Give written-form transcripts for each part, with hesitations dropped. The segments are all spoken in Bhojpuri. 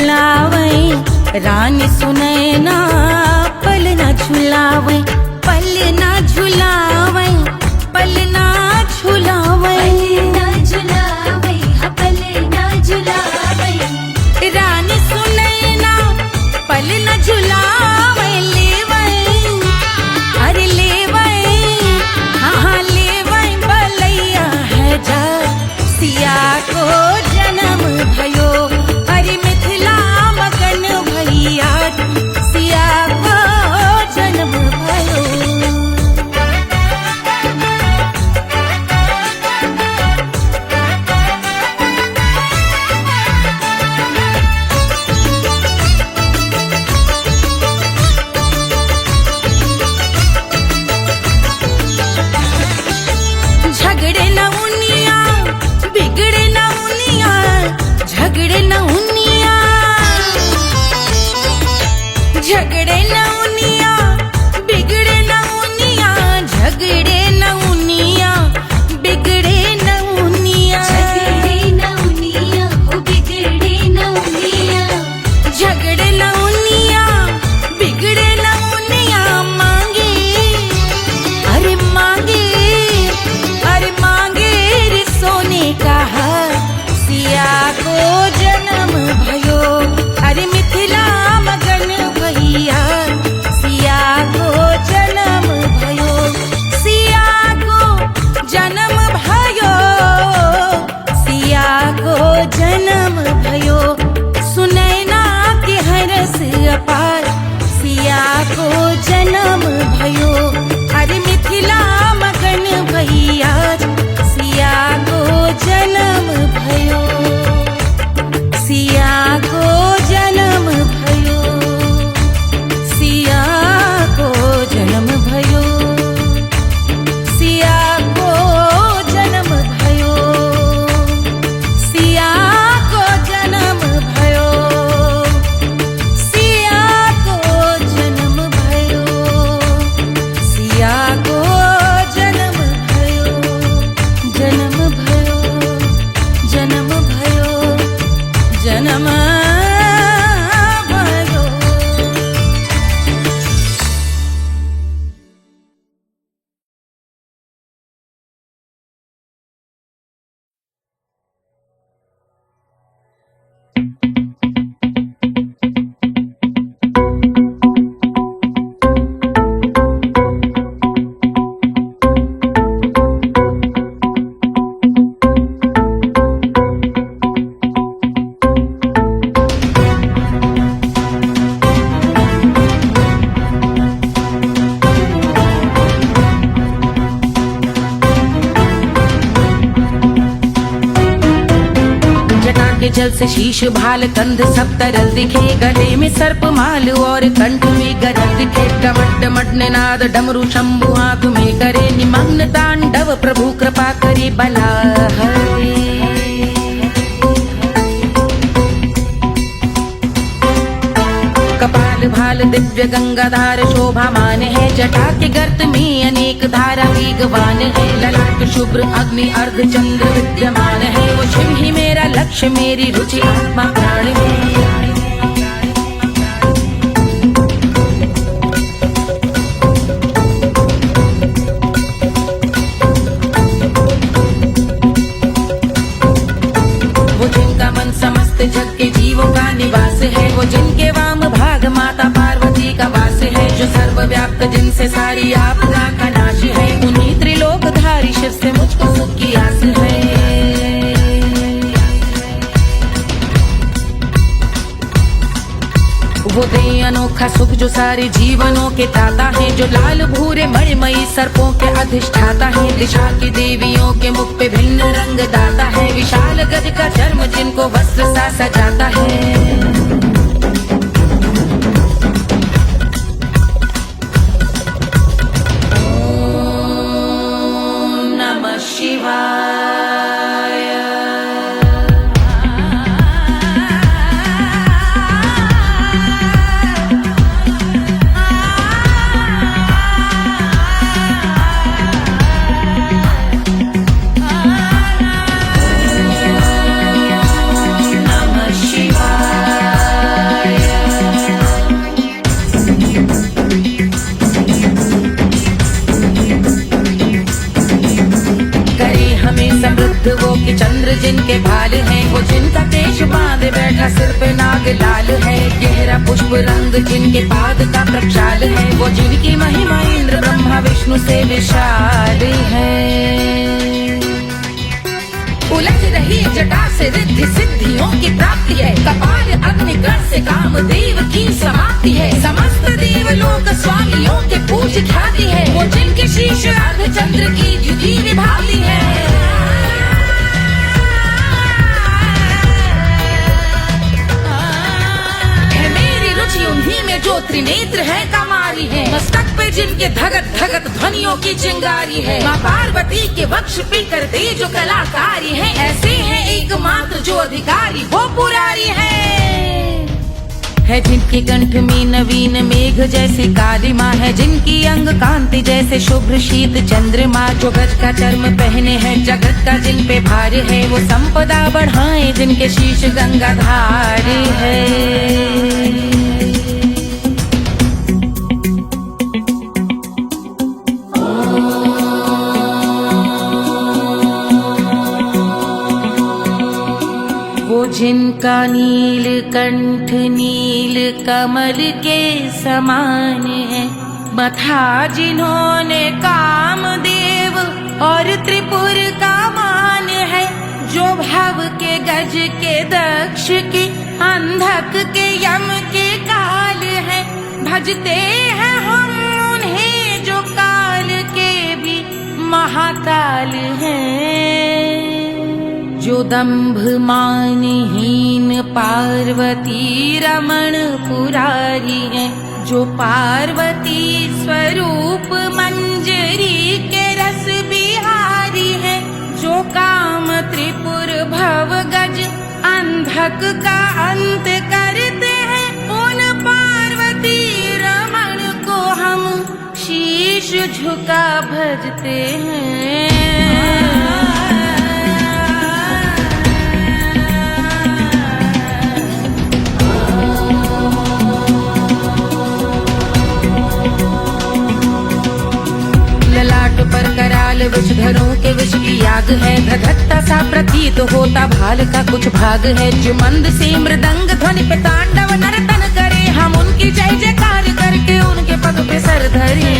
झुलावे रानी सुनैना, पल न झुलावे, पल न झुलावे, पल न झुलावे, पल न झुलावे, रानी सुनैना पल न झुलावे, लेवे अरे लेवे, हाँ लेवे बलैया है जा सिया को जन्म भयो, अरे मिथिला मगन भैया सिया को जन्म भयो। झगड़े न उनिया, बिगड़े न उनिया, झगड़े न उनिया, झगड़े न उनिया, बिगड़े न उनिया, झगड़े न उनिया, बिगड़े न उनिया, झगड़े न उनिया, बिगड़े न उनिया, झगड़े न उनिया, बिगड़े न उनिया, मांगे अरे मांगे, अरे मांगे रे सोने का हार सिया को जन्म भयो, अरे मिथिला मगन भैया सिया को जन्म भयो, सिया को जन्म भयो, सिया को जन्म भयो, सुनैना के हरस अपार सिया को जन्म भयो, अरे मिथिला मगन भैया सिया को जन्म भयो, सिया को जन्म भयो, सिया को जन्म भयो, सिया को जन्म भयो, सिया को जन्म भयो, सिया को जन्म भयो, सिया को जन्म भयो, जन्म भयो, जन्म भयो, जन्म भयो। के जल से शीश भाल कंध सब तरल दिखे, गले में सर्प माल और कंठ में गरल दिखे, डमट डमट निनाद डमरू शंभु आंख में करे निमग्न तांडव, प्रभु कृपा करे बला हरे। कपाल भाल दिव्य गंगाधार शोभामान है, जटा के गर्त में अनेक धारा वेगवान है, ललाट शुभ्र अग्नि अर्ध चंद्र विद्यमान है, वो शिव ही मेरा लक्ष्य मेरी रुचि आत्मा प्राण है। वो जिनका मन समस्त जग के जीवों का निवास है, वो जिनके वाम भाग माता पार्वती का वास है, जो सर्वव्याप्त जिनसे सारी आपदा का नाश है, उन्हीं त्रिलोकधारी शिव से मुझको सुख की आस है। वो दे अनोखा सुख जो सारे जीवनों के दाता है, जो लाल भूरे मणिमयी सर्पों के अधिष्ठाता है, दिशा की देवियों के मुख पे भिन्न रंग दाता है, विशाल गज का चर्म जिनको वस्त्र सा सजाता है। ओम नमः शिवाय। Shiva. नाग लाल है, गहरा पुष्प रंग जिनके पाद का प्रक्षाल है, वो जिनकी महिमा इंद्र ब्रह्मा विष्णु से विशाल है। उलझ रही जटा से रिद्धि सिद्धियों की प्राप्ति है, कपाल अग्निग्रह से कामदेव की समाप्ति है, समस्त देवलोक स्वामियों के पूज ख्याति है, वो जिनके शीश अर्ध चंद्र की द्युति विभाती है। मेरी रुचि उन्हीं में जो त्रिनेत्र है कमारी है, मस्तक पे जिनके धगत धगत ध्वनियों की चिंगारी है, माँ पार्वती के वक्ष पे करते जो कलाकारी है, ऐसे है एकमात्र जो अधिकारी वो पुरारी है जिनके कंठ में नवीन मेघ जैसे कालिमा है, जिनकी अंग कांति जैसे शुभ्र शीत चंद्रमा, जो गज का चर्म पहने हैं जगत का जिन पे भार है, वो संपदा बढ़ाए जिनके शीश गंगाधार है। जिनका नील कंठ नील कमल के समान है, मथा जिन्होंने कामदेव और त्रिपुर का मान है, जो भव के गज के दक्ष के अंधक के यम के काल है, भजते हैं हम उन्हें जो काल के भी महाकाल हैं, जो दंभ मानहीन पार्वती रमण पुरारी है, जो पार्वती स्वरूप मंजरी के रस बिहारी है, जो काम त्रिपुर भव गज अंधक का अंत करते हैं, उन पार्वती रमण को हम शीश झुका भजते हैं। पर कराल विषधरों के विष की आग है, धधकता सा प्रतीत होता भाल का कुछ भाग है, जो मंद से मृदंग ध्वनि पे तांडव नर्तन करे, हम उनकी जय जयकार करके उनके पद पे सर धरे।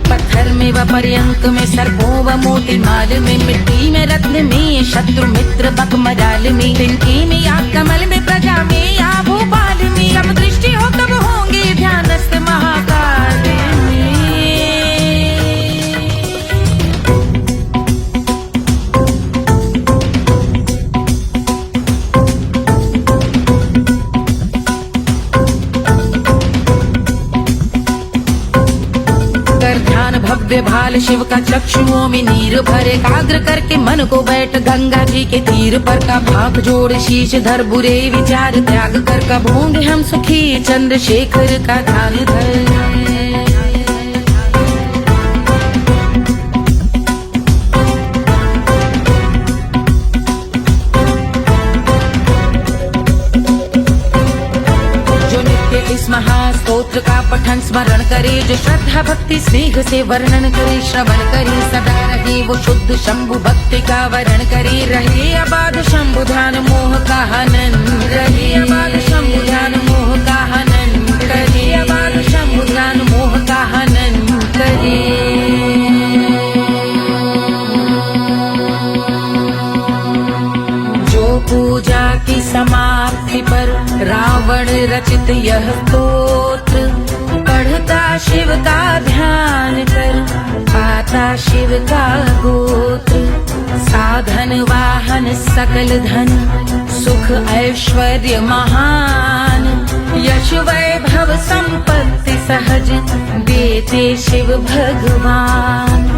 पत्थर में व पर्यंक में सर्पों व मोती माल में, मिट्टी में रत्न में शत्रु मित्र बकमराल में, तिनके में या कमल में प्रजा में या भोपाल में, जब दृष्टि हो तब होंगे ध्यानस्थ महाकाल में। भव्य भाल शिव का चक्षुओं में नीर भरे, एकाग्र करके मन को बैठ गंगा जी के तीर पर, का भाग जोड़ शीश धर बुरे विचार त्याग कर, कब होंगे हम सुखी चंद्रशेखर का ध्यान धर। इस महास्तोत्र का पठन स्मरण करे, जो श्रद्धा भक्ति स्नेह से वर्णन करे, श्रवण करे सदा रहे वो शुद्ध शंभु भक्ति का वर्ण करे, रहे अबाध शंभु ध्यान मोह का हनन, रहे अबाध शंभु ध्यान मोह का हनन करे, अबाध शंभु ध्यान मोह का हनन करे। पूजा की समाप्ति पर रावण रचित यह स्तोत्र, पढ़ता शिव का ध्यान कर पाता शिव का गोत्र, साधन वाहन सकल धन सुख ऐश्वर्य महान, यश वैभव संपत्ति सहज देते शिव भगवान,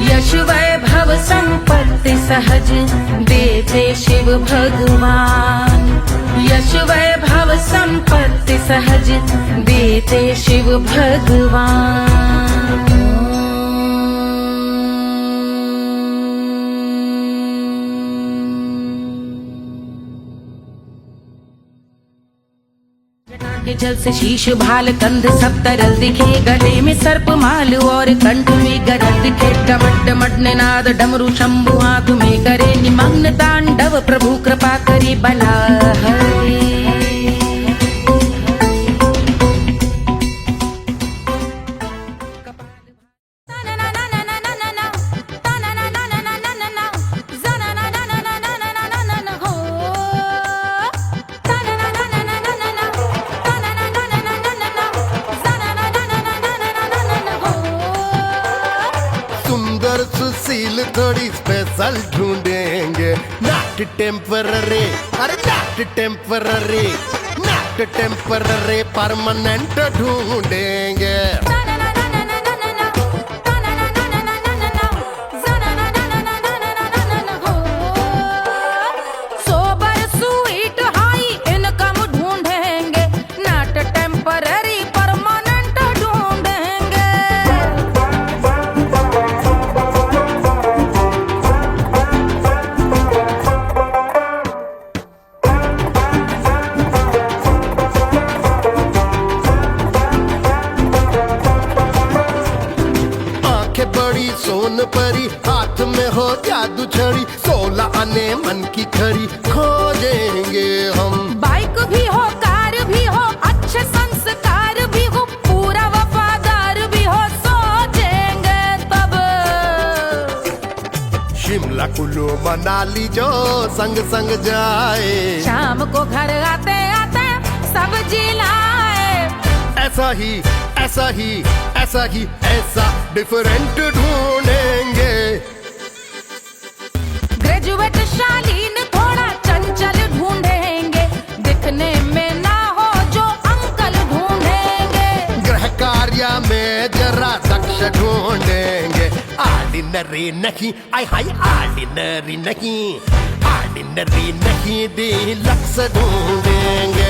यश वैभव संपत्ति सहज देते शिव भगवान, यश वैभव संपत्ति सहज देते शिव भगवान। के जल से शीश भाल कंध सब तरल दिखे गले में सर्प माल और कंठ में गरल दिखे डमट डमट निनाद डमरू शंभु आंख में करे निमग्न तांडव प्रभु कृपा करे बला हरे सुंदर सुशील थोड़ी स्पेशल ढूंढेंगे नॉट टेम्पररी अरे not temporary not temporary permanent ढूंढेंगे सोबर स्वीट हाई इनकम ढूंढेंगे नॉट टेम्पररी परमानेंट ढूंढेंगे आंखें बड़ी सोन परी हाथ में हो जादू छड़ी 16 आने मन की खरी खोजेंगे हम बाइक भी हो कार भी हो अच्छे संस्कार भी हो पूरा वफादार भी हो सोचेंगे तब शिमला कुल्लू मनाली जो संग संग जाए शाम को घर आते आते सब्जी लाए ऐसा ही ऐसा ही ऐसा ही ऐसा डिफरेंट ढूंढेंगे ग्रेजुएट शालीन थोड़ा चंचल ढूंढेंगे दिखने में ना हो जो अंकल ढूंढेंगे गृह कार्य में जरा दक्ष ढूंढेंगे ऑर्डिनरी नहीं आई हाय ऑर्डिनरी नहीं ऑर्डिनरी नहीं डीलक्स ढूंढेंगे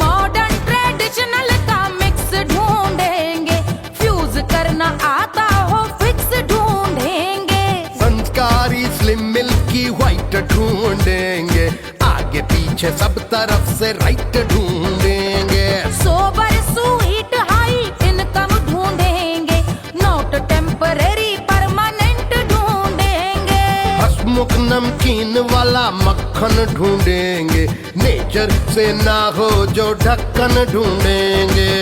मॉडर्न ट्रेडिशनल का मिक्स ढूंढेंगे फ्यूज करना आता हो फिक्स ढूंढेंगे संस्कारी स्लिम मिल्की व्हाइट ढूंढेंगे आगे पीछे सब तरफ से राइट ढूंढेंगे सोबर स्वीट हाई इनकम ढूंढेंगे नॉट टेम्पररी परमानेंट ढूंढेंगे हसमुख नमकीन वाला मक्खन ढूंढेंगे नेचर से ना हो जो ढक्कन ढूंढेंगे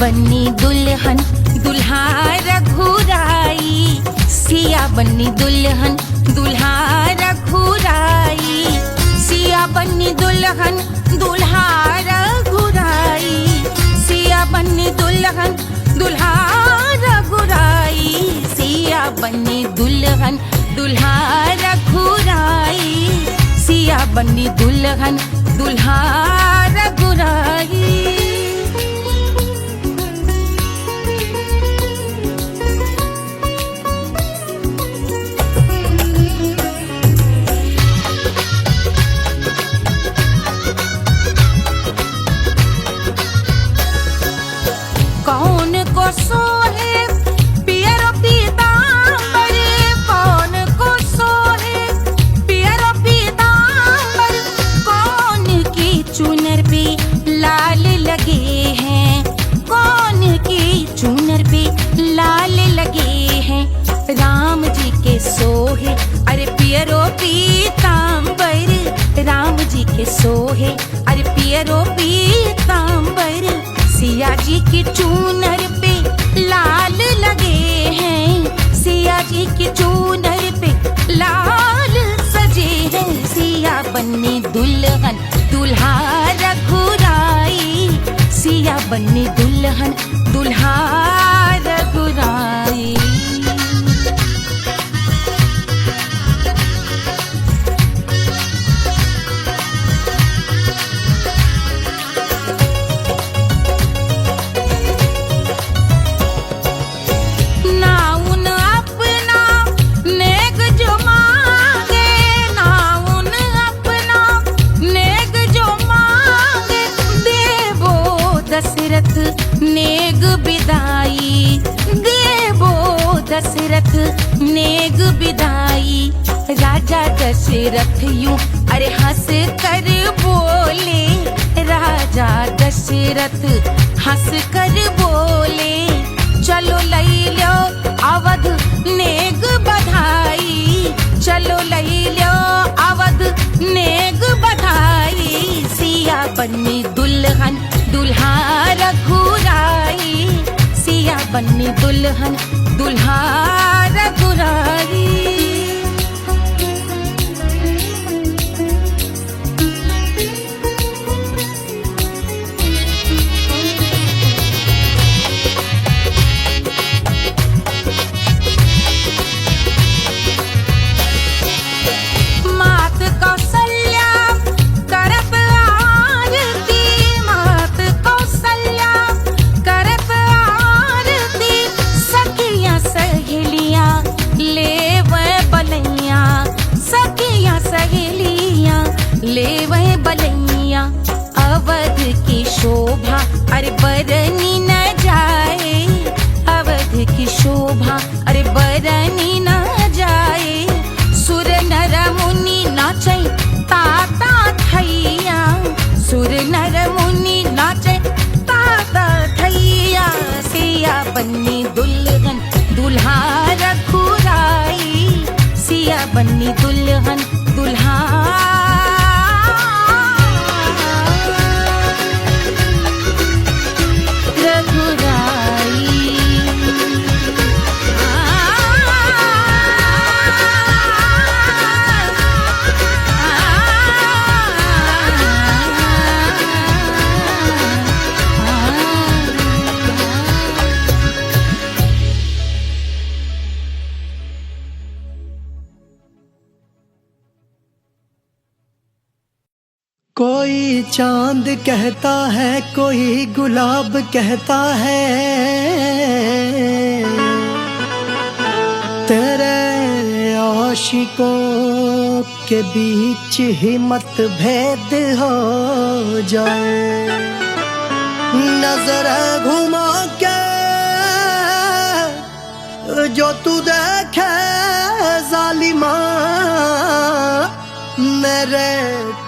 बन्नी दुल्हन दुल्हा रघुराई सिया बन्नी दुल्हन दुल्हा रघुराई सिया बन्नी दुल्हन दुल्हा रघुराई सिया बन्नी दुल्हन दुल्हा रघुराई सिया बन्नी दुल्हन दुल्हा रघुराई सिया बन्नी दुल्हन दुल्हा रघुराई कौन को सोहे पियरो पीतांबर कौन को सोहे पियरो पीतांबर कौन की चुनर पे लाल लगे की चूनर पे लाल लगे हैं, सिया जी की चूनर पे लाल सजे हैं। सिया बन्नी दुल्हन दुल्हा रघुराई, सिया बन्नी दुल्हन दुल्हा रघुराई। नेग बिदाई देवो दशरथ नेग बिदाई। राजा दशरथ यूं अरे हंस कर बोले, राजा दशरथ हंस कर बोले, चलो लई लो अवध नेग बधाई, चलो लई लो अवध नेग बधाई। सिया बन्नी दुल्हन दुल्हा रघुराई, सिया बन्नी दुल्हन दुल्हा रघुराई। ले वह बलैया अवध की शोभा अरे बरनी न जाए, अवध की शोभा अरे बरनी न जाए। सुर नर मुनि नाचे ताता थैया, सुर नर मुनि नाचे ताता थैया। सिया बन्नी दुल्हन दुल्हा रघुराई, सिया बन्नी दुल्हन दुल्हा कोई चांद कहता है, कोई गुलाब कहता है, तेरे आशिकों के बीच ही मतभेद हो जाए। नजर घुमा के जो तू देखे जालिमा, मेरे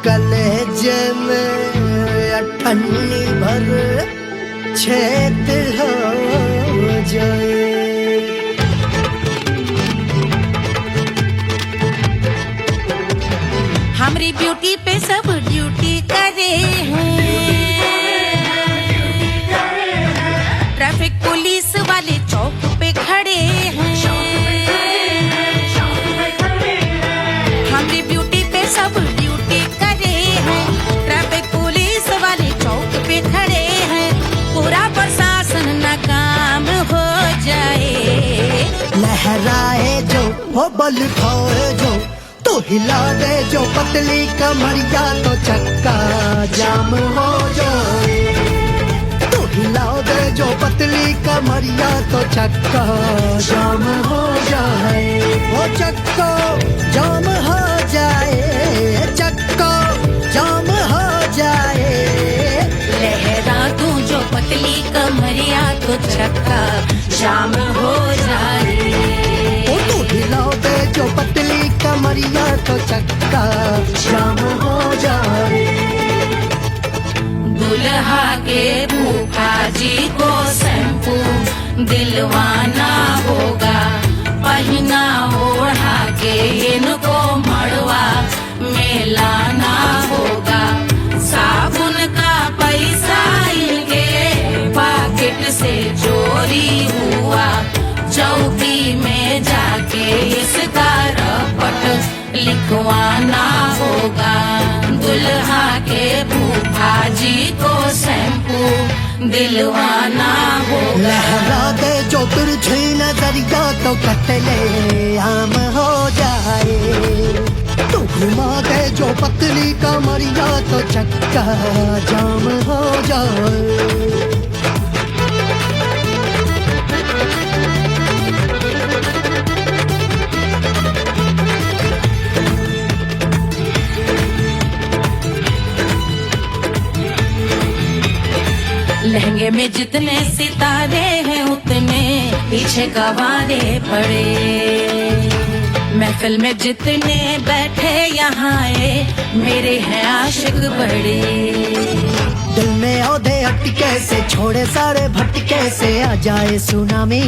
कलेजे में अठन्नी भर छेद हो जाए। हमारी ब्यूटी पे सब ड्यूटी करे हैं, ट्रैफिक पुलिस वाले चौक पे खड़े हैं। हमारी ब्यूटी पे सब ड्यूटी करे हैं, ट्रैफिक पुलिस वाले चौक पे खड़े हैं। पूरा प्रशासन नाकाम हो जाए। लहराए जो वो बल खाए जो, तो हिला दे जो पतली कमरिया, तो चक्का जाम हो जाए। तो हिला दे जो पतली कमरिया, तो चक्का जाम हो जाए। वो चक्का जाम हो जाए, चक्का जाम हो जाए। लहरा तू जो पतली कमरिया, तो चक्का जाम हो जाए। वो तो हिला दे जो पतली कमरिया, तो चक्का जाम हो जाए। दुल्हा के फूफा जी को शैम्पू दिलवाना होगा, पहना ओढ़ा के इनको मड़वा में लाना होगा। साबुन का पैसा इनके पाकिट हुआ चौकी में जाके इसका रपट लिखवाना होगा। दुल्हा के फूफा जी को शैम्पू दिलवाना होगा। लहरा दे जो तिरछी नजरिया तो कतले आम हो जाए। तू घुमा दे जो पतली कमरिया तो चक्का जाम हो जाए। लहंगे में जितने सितारे हैं उतने पीछे गवारे पड़े। महफिल में जितने बैठे यहाँ आए मेरे हैं आशिक बड़े। दिल में औधे अटके से छोड़े सारे भटके से आ जाए सुनामी।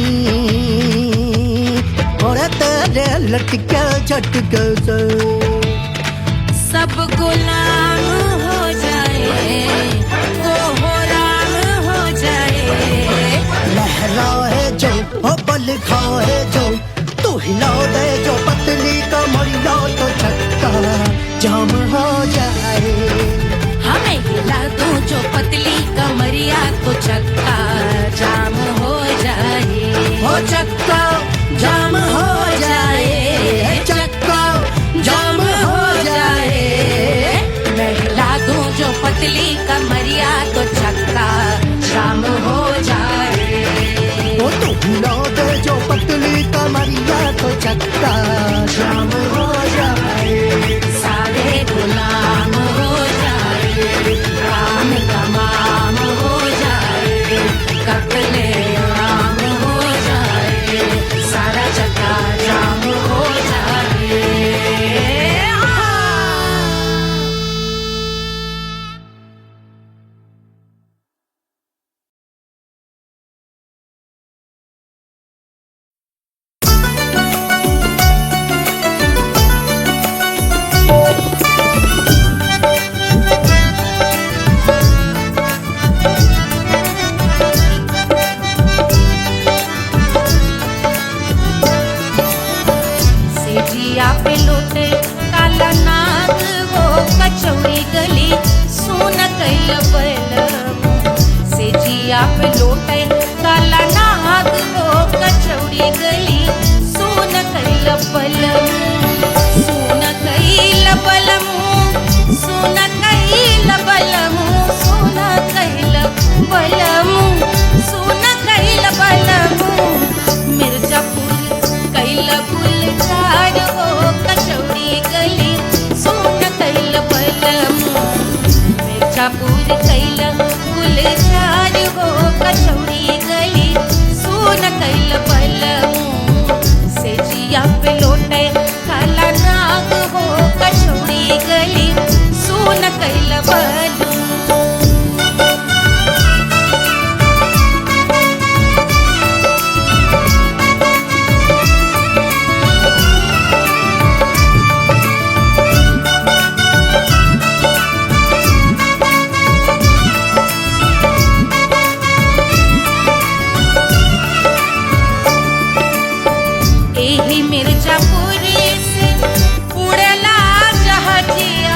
और तेरे लटके झटके से सब गुलाम हो जाए वो हो राम हो जाए। लहराए जो ओ बल खाए जो तू हिला दे जो पतली कमरिया तो चक्का जाम हो जाए। हमें हिला दूं जो पतली कमरिया तो चक्का जाम हो जाए। हो चक्का जाम हो जाए। चक्का जाम हो जाए। मैं हिला दूं जो पतली कमरिया तो चक्का जाम हो जाए। वो तू हिला दे जो पतली कमरिया तो चक्का जाम हो जाए। सारे गुलाम हो जाए काम तमाम हो जाए। कत्ले आम हो जाए सारा चक्का जाम हो जाए। सेजिया पे लौटे काला नाग वो कचौड़ी गली सुन कैल बलम। सेजिया पे लौटे काला नाग वो कचौड़ी गली सुन कैल बलम। सुन कैल बलम सुन कैल बलम सुन कैल बलम सुन कैल बलम। मिर्जापुर कैल गुलजार हो कचौड़ी गली सुन कैल बलम। मिर्जापुर कैल गुलजार हो कचौड़ी गली सुन कैल बलम। सेजिया पे लौटे काला नाग हो कचौड़ी गली सुन कैल बलम। एही मिर्जापुरी से उड़ला जहाजिया।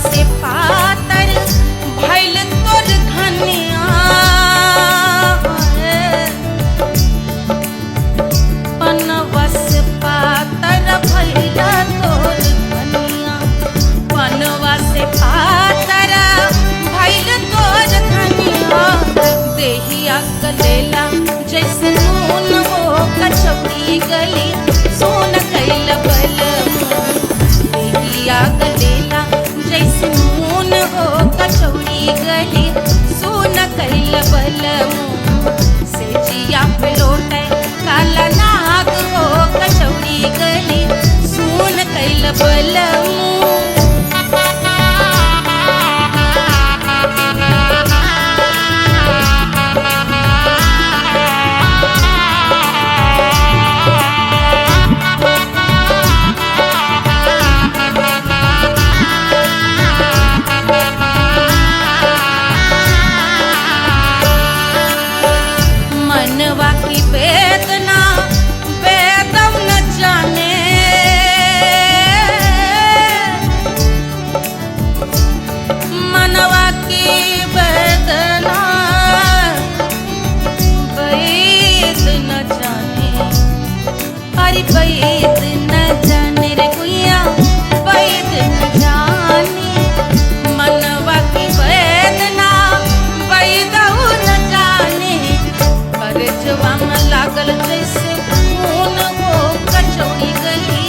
से पातर भइल तोर धनिया पनवा से पातर भइल तोर धनिया पनवा से पातर भइल तोर धनिया देहिया कलेला जैसे नून हो कचौड़ी गली सोन कैल बल देहिया कलेला जैसे नून हो कचौड़ी गली सोन कैल बल से जिया पे लौटे काला नाग हो कचौड़ी गली सोन कैल बल मनवा की वेदना वेदम न जाने मनवा की वेदना वेद न जाने अरे वेद न जाने रे गुइया वेद न जाने मनवा की वेदना वेद न जाने करजवा में लागल जैसे खून हो कचौड़ी गली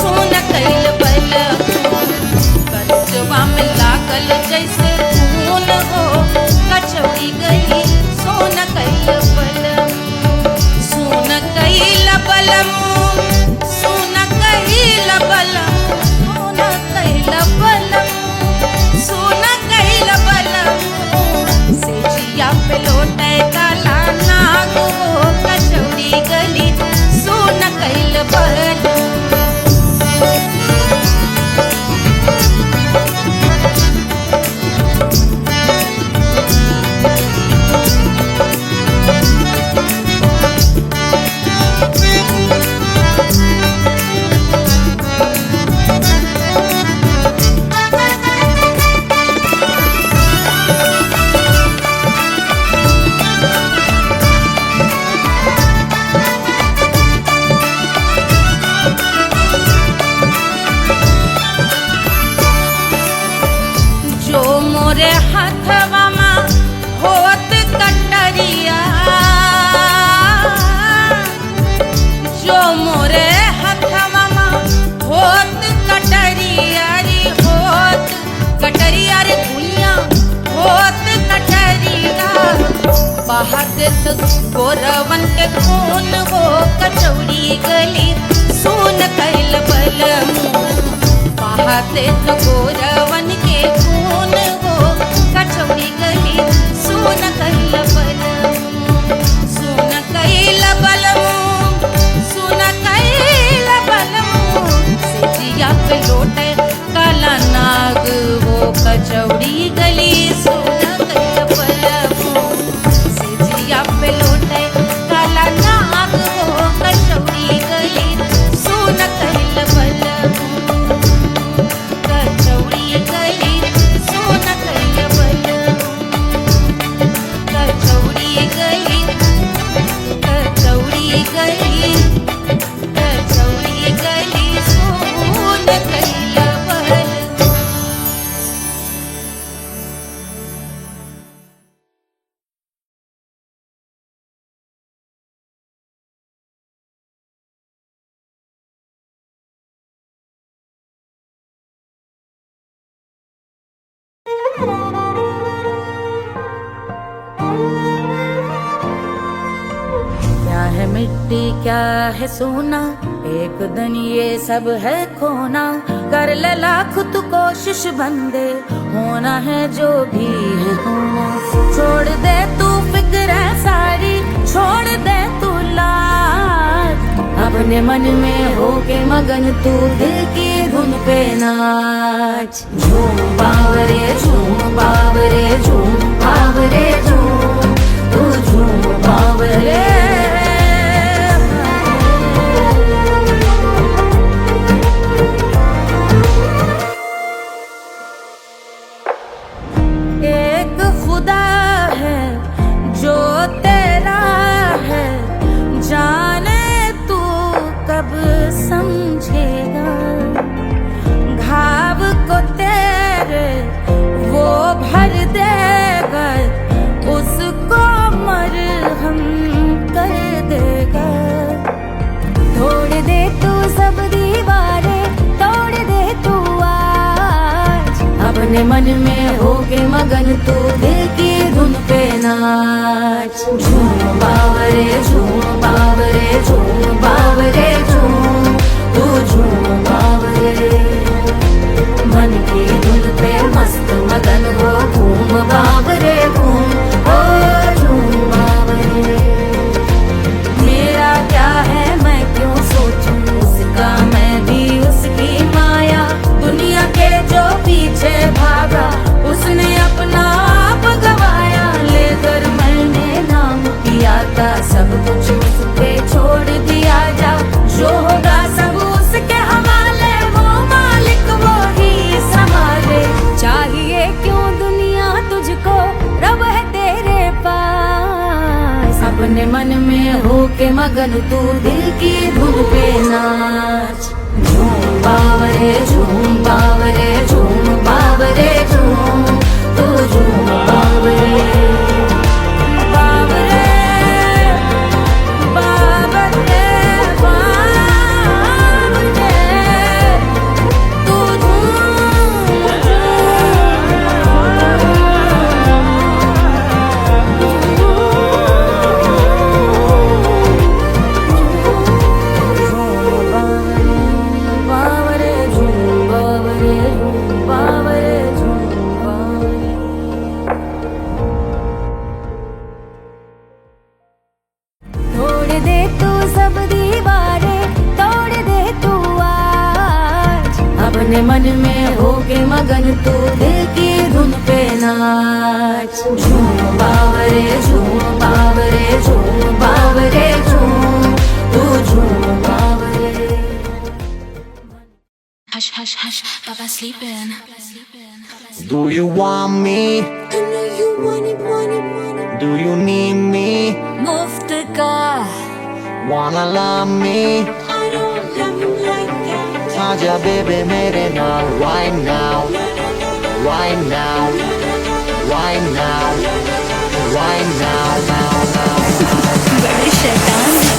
सोन कैल बल करजवा में लागल जैसे खून हो कचौड़ी गली सोन कैल बल सोन कैल बलम सोन कैल बलम सोन कैल बलम सोन कैल बलम से जिया पे लौटे काला नाग हो कचौड़ी गली सोन कैल बल जो मोरे हथवा में होत कटरिया जो मोरे हथवा में होत कटरिया रे होत कटरिया रे गुइया होत कटरिया बहात गोरवन के खून हो कचौड़ी गली सोन कैल बल बहाते तो गोरवन के खून हो कचौड़ी गली सोन कैल बल सोन कैल बलम सोन कैल बलम से जिया पे लौटे काला नाग हो कचौड़ी गली सोन कैल बलम से जिया पे लौटे काला नाग हो कचौड़ी गली सोन कैल बलम कचौड़ी गली सोन कैल बलम कचौड़ी गली कचौड़ी गली कचौड़ी गली सोन कैल बलम क्या है मिट्टी क्या है सोना एक दिन ये सब है खोना कर ले लाख तू कोशिश बंदे होना है जो भी है होना छोड़ दे तू फिक्र सारी छोड़ दे तू लाज अपने मन में होके मगन तू दिल की धुन पे नाच झूम बावरे झूम बावरे झूम बावरे झूम तू झूम बावरे अपने मन में होके मगन तू दिल की धुन पे नाच। झूम बावरे झूम बावरे झूम बावरे झूम, तू झूम बावरे। मन की धुन पे मस्त मगन हो घूम बावरे घूम, ओ झूम बावरे। मेरा क्या है मैं क्यों सोचूं उसका, मैं भी उसकी माया। दुनिया के जो पीछे भागा उसने अपना आप गवाया। लेकर मैंने नाम किया था सब कुछ उस पे छोड़ दिया जा। जो होगा सब उसके हवाले, वो मालिक वो ही संभाले। चाहिए क्यों दुनिया तुझको, रब है तेरे पास। अपने मन में होके मगन तू दिल की धुन पे नाच। झूम बावरे झूम बावरे झूम बावरे झूम, तू झूम बावरे बावरे बावरे बावरे, तू बावरे झूम बावरे बावरे झूम बावरे। तोड़ दे तू सब दीवारें, तोड़ दे तू आज। अपने मन में होके मगन तू दिल की धुन पे नाच। झूम बावरे झूम बावरे झूम बावरे झूम, तू झूम बावरे। Hush, hush, hush, Baba sleeping. Do you want me? I know you want it, want it, want it. Do you need me? मुफ्त का Wanna love me? I don't love you like that. आजा baby मेरे नाल right now, right now, right now, right now, now, now. बड़े शैतान है।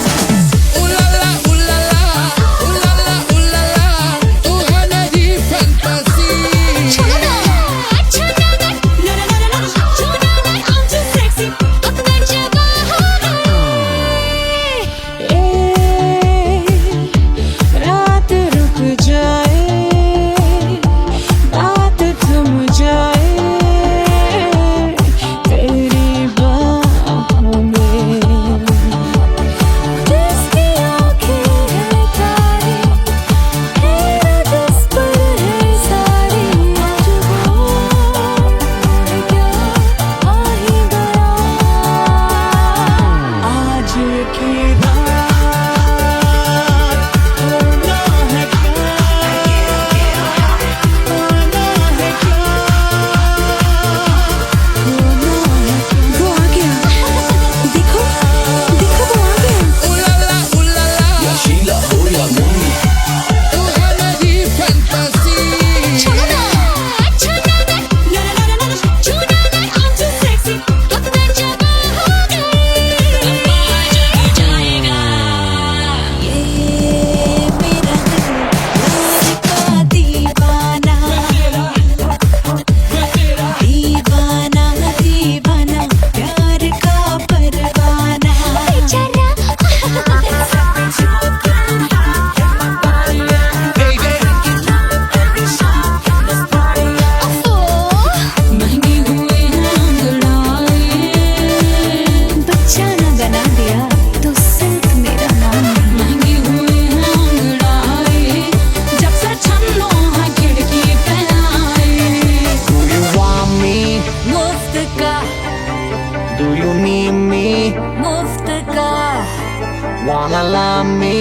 Wanna love me?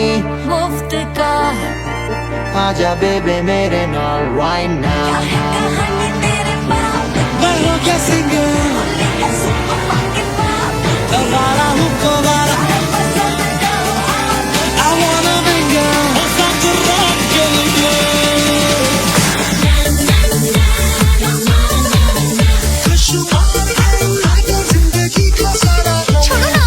मुफ्त का आजा बेबे मेरे नाल right now. मैं हूँ क्या सिंगर, दोबारा हूँ दोबारा. I wanna be girl, और साथ rock के लिए. खुशबू आए जिंदगी का सारा. छोड़ो ना.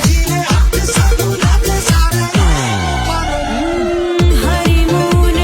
जीने अपने साथ अपने सारे. हनीमून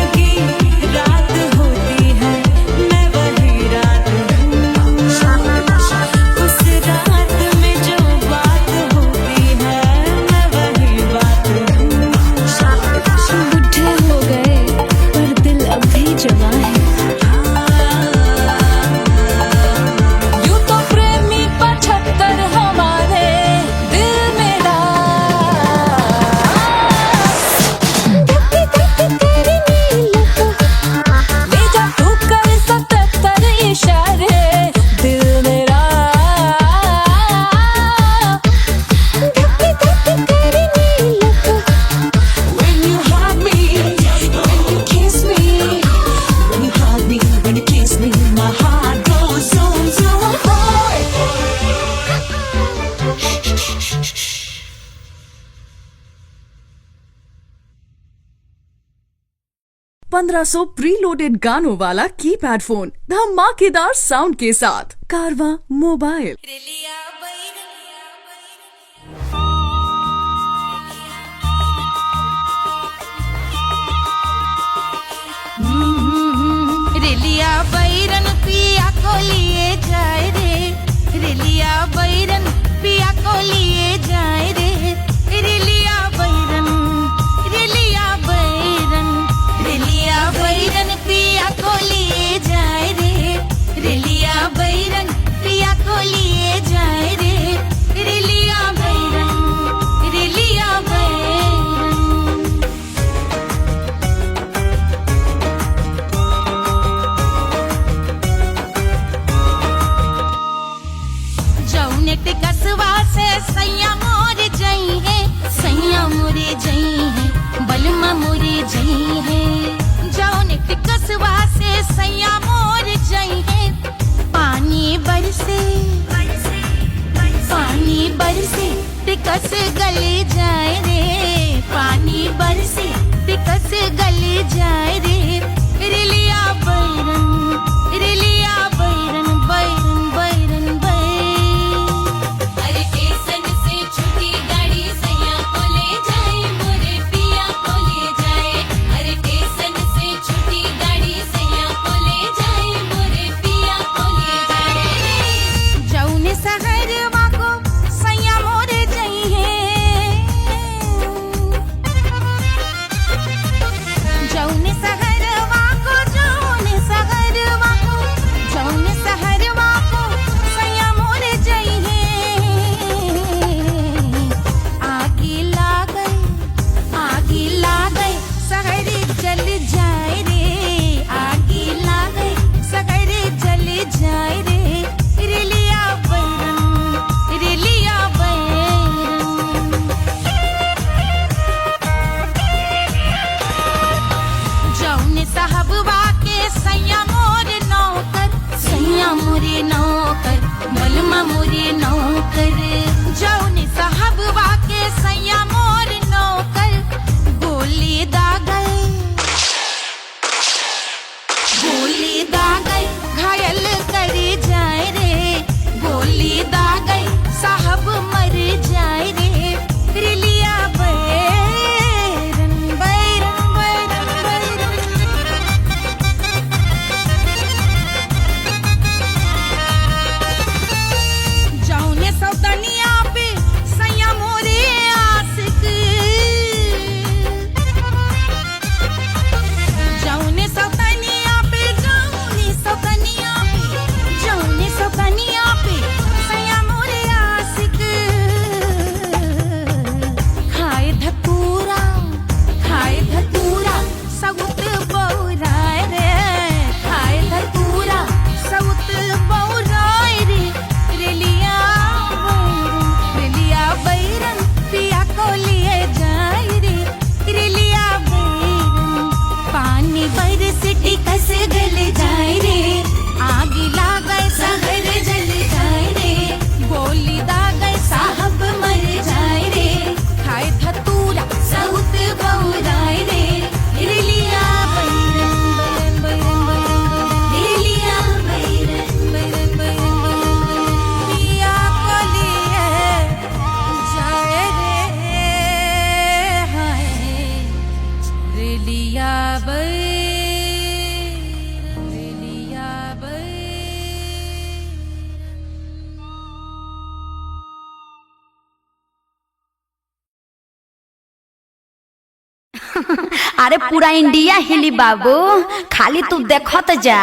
1500 प्रीलोडेड गानों वाला कीपैड फोन धमाकेदार साउंड के साथ कारवां मोबाइल। रेलिया बैरन पिया को लिए जाए रे, रेलिया बैरन पिया को लिए जाए रे, रेलिया बैरन, रेलिया बैरन, रेलिया बैरन पिया को लिए जाए रे, रेलिया बैरन पिया को लिए जाए रे, रेलिया बैरन, रेलिया बैरन। जौनेट कसवा से सैया मोर जई है, सैया मोरे जई है, बलमा मोरे जई है। जौनेट कसवा से सैया मोर जई है, पानी बरसे, पानी बरसे टिकस गले जाए रे, पानी बरसे टिकस गले जाए रे, रेलिया बैरन, रेलिया बैरन, बैरन बैरन बैरन। अरे स्टेशन से छुट्टी गाड़ी सैया को ले जाए, मोरे पिया को ले जाए। अरे स्टेशन से छुट्टी गाड़ी सैया को ले जाए, मोरे पिया को ले जाए। जौने सहरवा को सैया मोरे जई है, जौने सहरवा को, जौने सहरवा को, जौने सहरवा को सैया मोरे जई है। आगे लागल, आगे लागल सहर जल जाए रे, आगे लागल सहर जल जाए रे, रेलिया बैरन, रेलिया बैरन। जौने साहबवा के सैया मोर नौकर, सैया मोरे नौकर, बलमा मोरे नौकर। जौने साहबवा के सैया मोर नौकर, गोली दागल, गोली दागल घायल कर जाए रे, गोली दागल साहब मर जाए रे, रेलिया बैरन, बैरन बैरन बैरन। जौने सौतनिया पे सैया मोरे आशिक, जौने सौतनिया पे, जौने सौतनिया पे, जौने सौतनिया पे सैया मोरे आशिक। खाए धतूरा, खाए धतूरा सउत बौराए रे, खाए धतूरा सउत बौराए रे, रेलिया बैरन, रेलिया बैरन पिया को लिए जाए रे, रेलिया बैरन। पानी बरस टिकस गल जाए रे, आग लागल सहर जल जाए रे, गोली दागल साहब मर जाए रे, खाए धतूरा सउत बौराए रे, रेलिया बैरन, बैरन बैरन बैरन, रेलिया बैरन, बैरन बैरन बैरन। पिया को लिए जाए रे, हाय रेलिया बैरन, रेलिया बैरन। अरे पूरा इंडिया हिली बाबू, खाली तू देखत जा।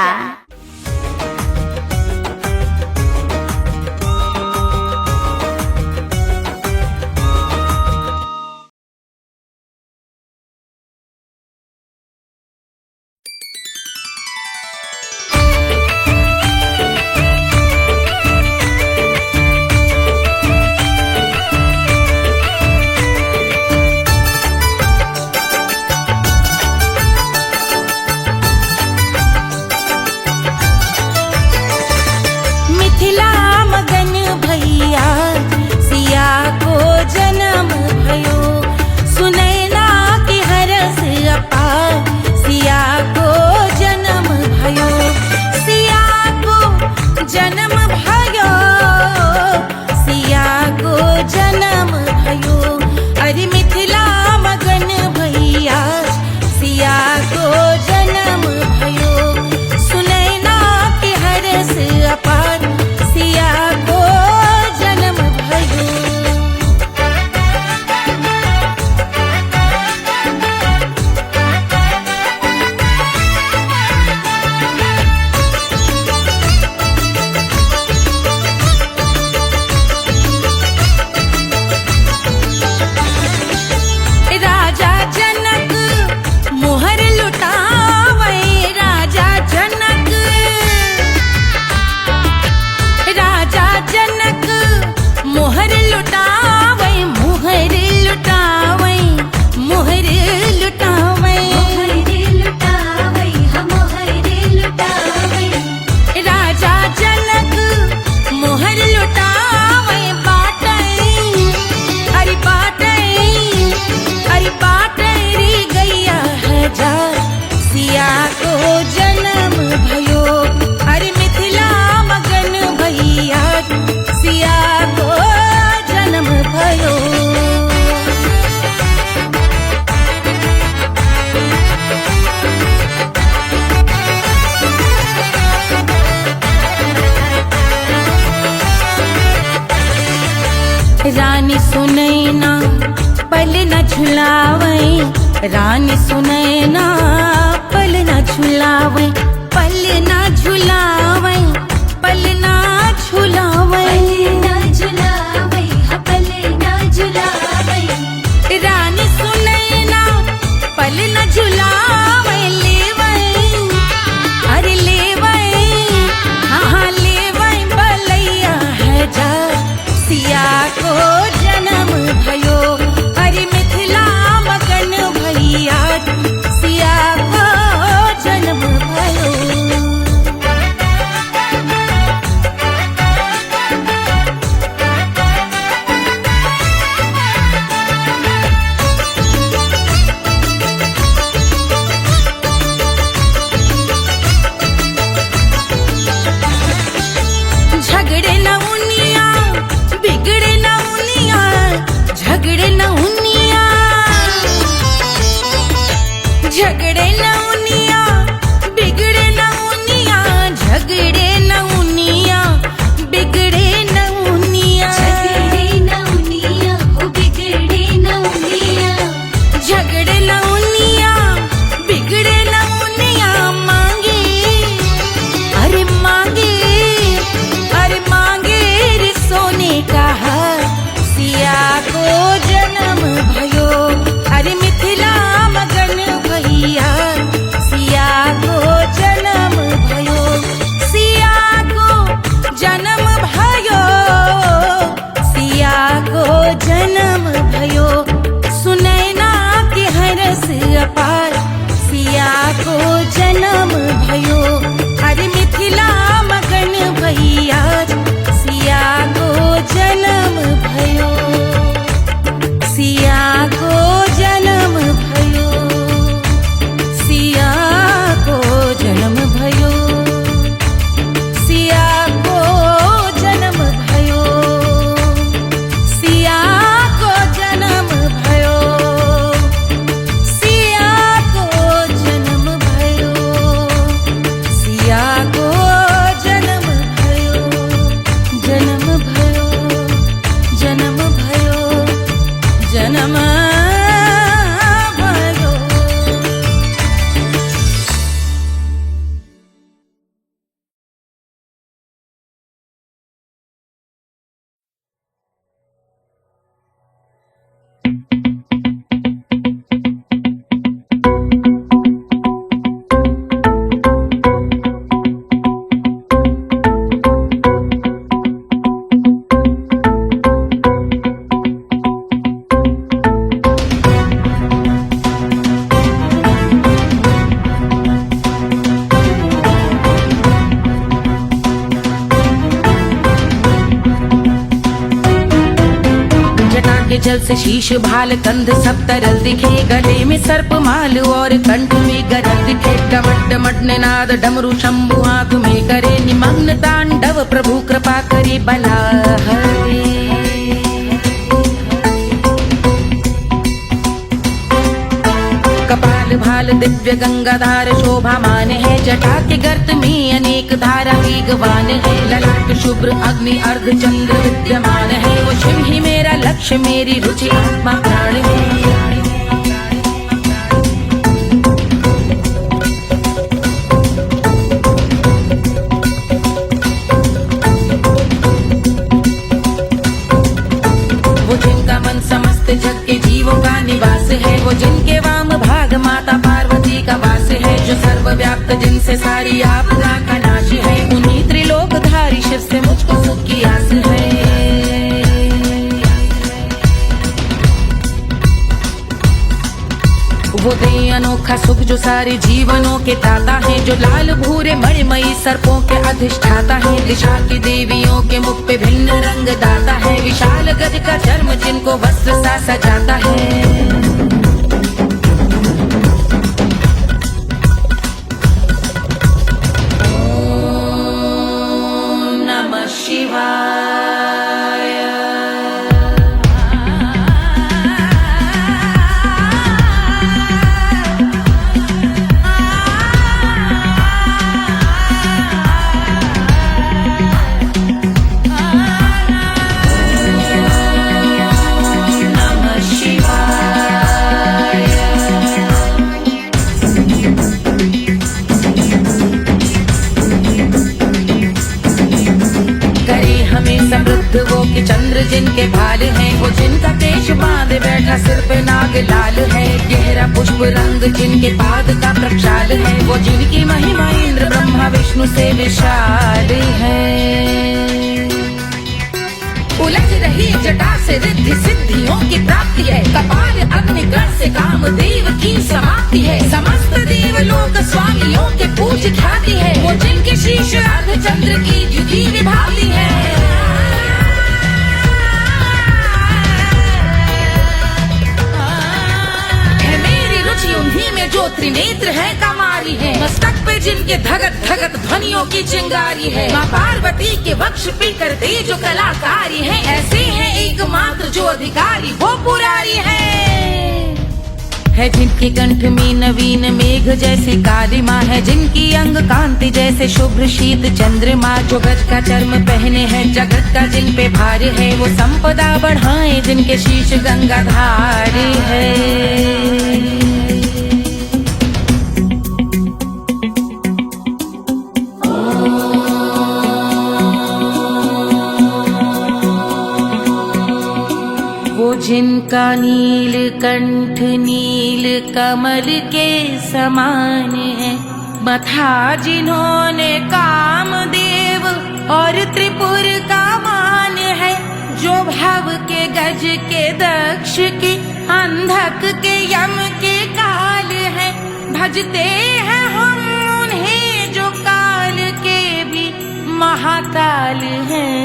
रानी सुनैना पल न झुलावे, रानी सुनैना पल न झुलावे, पल न झुलावे, पल न झुलावे, रानी सुनैना पल न झुलावे, लेवै अरे लेवै हाँ लेवै बलैया है जा सिया को जन्म भयो, अरे मिथिला मगन भैया सिया को जन्म भयो। झगड़े न उनिया बिगड़े न उनिया, झगड़े न उनिया, झगड़े न उनिया बिगड़े न उनिया, झगड़े न उनिया बिगड़े न उनिया, झगड़े न उनिया बिगड़े न उनिया, मांगे अरे मांगे, अरे मांगे रे सोने का हार सिया को जन्म भयो, अरे मिथिला मगन भैया सिया को जन्म भयो, सिया को जन्म भयो, सिया को जन्म भयो, सुनैना के हरस अपार सिया को जन्म भयो, अरे मिथिला मगन भैया सिया को जन्म भयो, सिया को जन्म भयो, सिया को जन्म भयो, सिया को जन्म भयो, सिया को जन्म भयो, सिया को जन्म भयो, सिया को जन्म भयो, जन्म भयो, जन्म भयो, जन्म भयो। के जल से शीश भाल कंध सब तरल दिखे, गले में सर्प माल और कंठ में गरल दिखे, डमट डमट निनाद डमरू शंभु आंख में करे निमग्न तांडव, प्रभु कृपा करे बला हरे। कपाल भाल दिव्य गंगाधार शोभामान है, जटा के गर्त में अनेक धारा वेगवान है, ललाट शुभ्र अग्नि अर्ध चंद्र विद्यमान है, वो शिव ही मेरा लक्ष्य मेरी रुचि आत्मा प्राण है। वो जिनका मन समस्त जग के जीवों का निवास है, वो जिनके वाम भाग माता पार्वती का वास है, जो सर्वव्याप्त जिनसे सारी आपदा का नाश है, उन्हीं त्रिलोकधारी शिव से मुझको सुख की आस है। वो दे अनोखा सुख जो सारे जीवनों के दाता है, जो लाल भूरे मणिमयी सर्पों के अधिष्ठाता है, दिशा की देवियों के मुख पे भिन्न रंग दाता है, विशाल गज का चर्म जिनको वस्त्र सा सजाता है। चंद्र जिनके भाल हैं, वो जिनका केश बांधे बैठा सिर पे नाग लाल है। गहरा पुष्प रंग जिनके पाद का प्रक्षाल है, वो जिनकी महिमा इंद्र ब्रह्मा विष्णु से विशाल है। उलझ रही जटा से रिद्धि सिद्धियों की प्राप्ति है, कपाल अग्निगण से कामदेव की समाप्ति है। समस्त देवलोक स्वामियों के पूज ख्याति है, वो जिनके शीश अर्ध चंद्र की द्युति विभाती है। मेरी रुचि उन्हीं में जो त्रिनेत्र है कमारी है, मस्तक पे जिनके धगत धगत ध्वनियों की चिंगारी है। माँ पार्वती के वक्ष पे करते जो कलाकारी है, ऐसे हैं एकमात्र जो अधिकारी वो पुरारी है जिनके कंठ में नवीन मेघ जैसे काली माँ है, जिनकी अंग कांति जैसे शुभ्र शीत चंद्रमा। जो गज का चर्म पहने हैं जगत का जिन पे भार है, वो संपदा बढ़ाए जिनके शीश गंगाधार है। जिनका नील कंठ नील कमल के समान है, मथा जिन्होंने कामदेव और त्रिपुर का मान है। जो भव के गज के दक्ष के अंधक के यम के काल है, भजते हैं हम उन्हें जो काल के भी महाकाल हैं।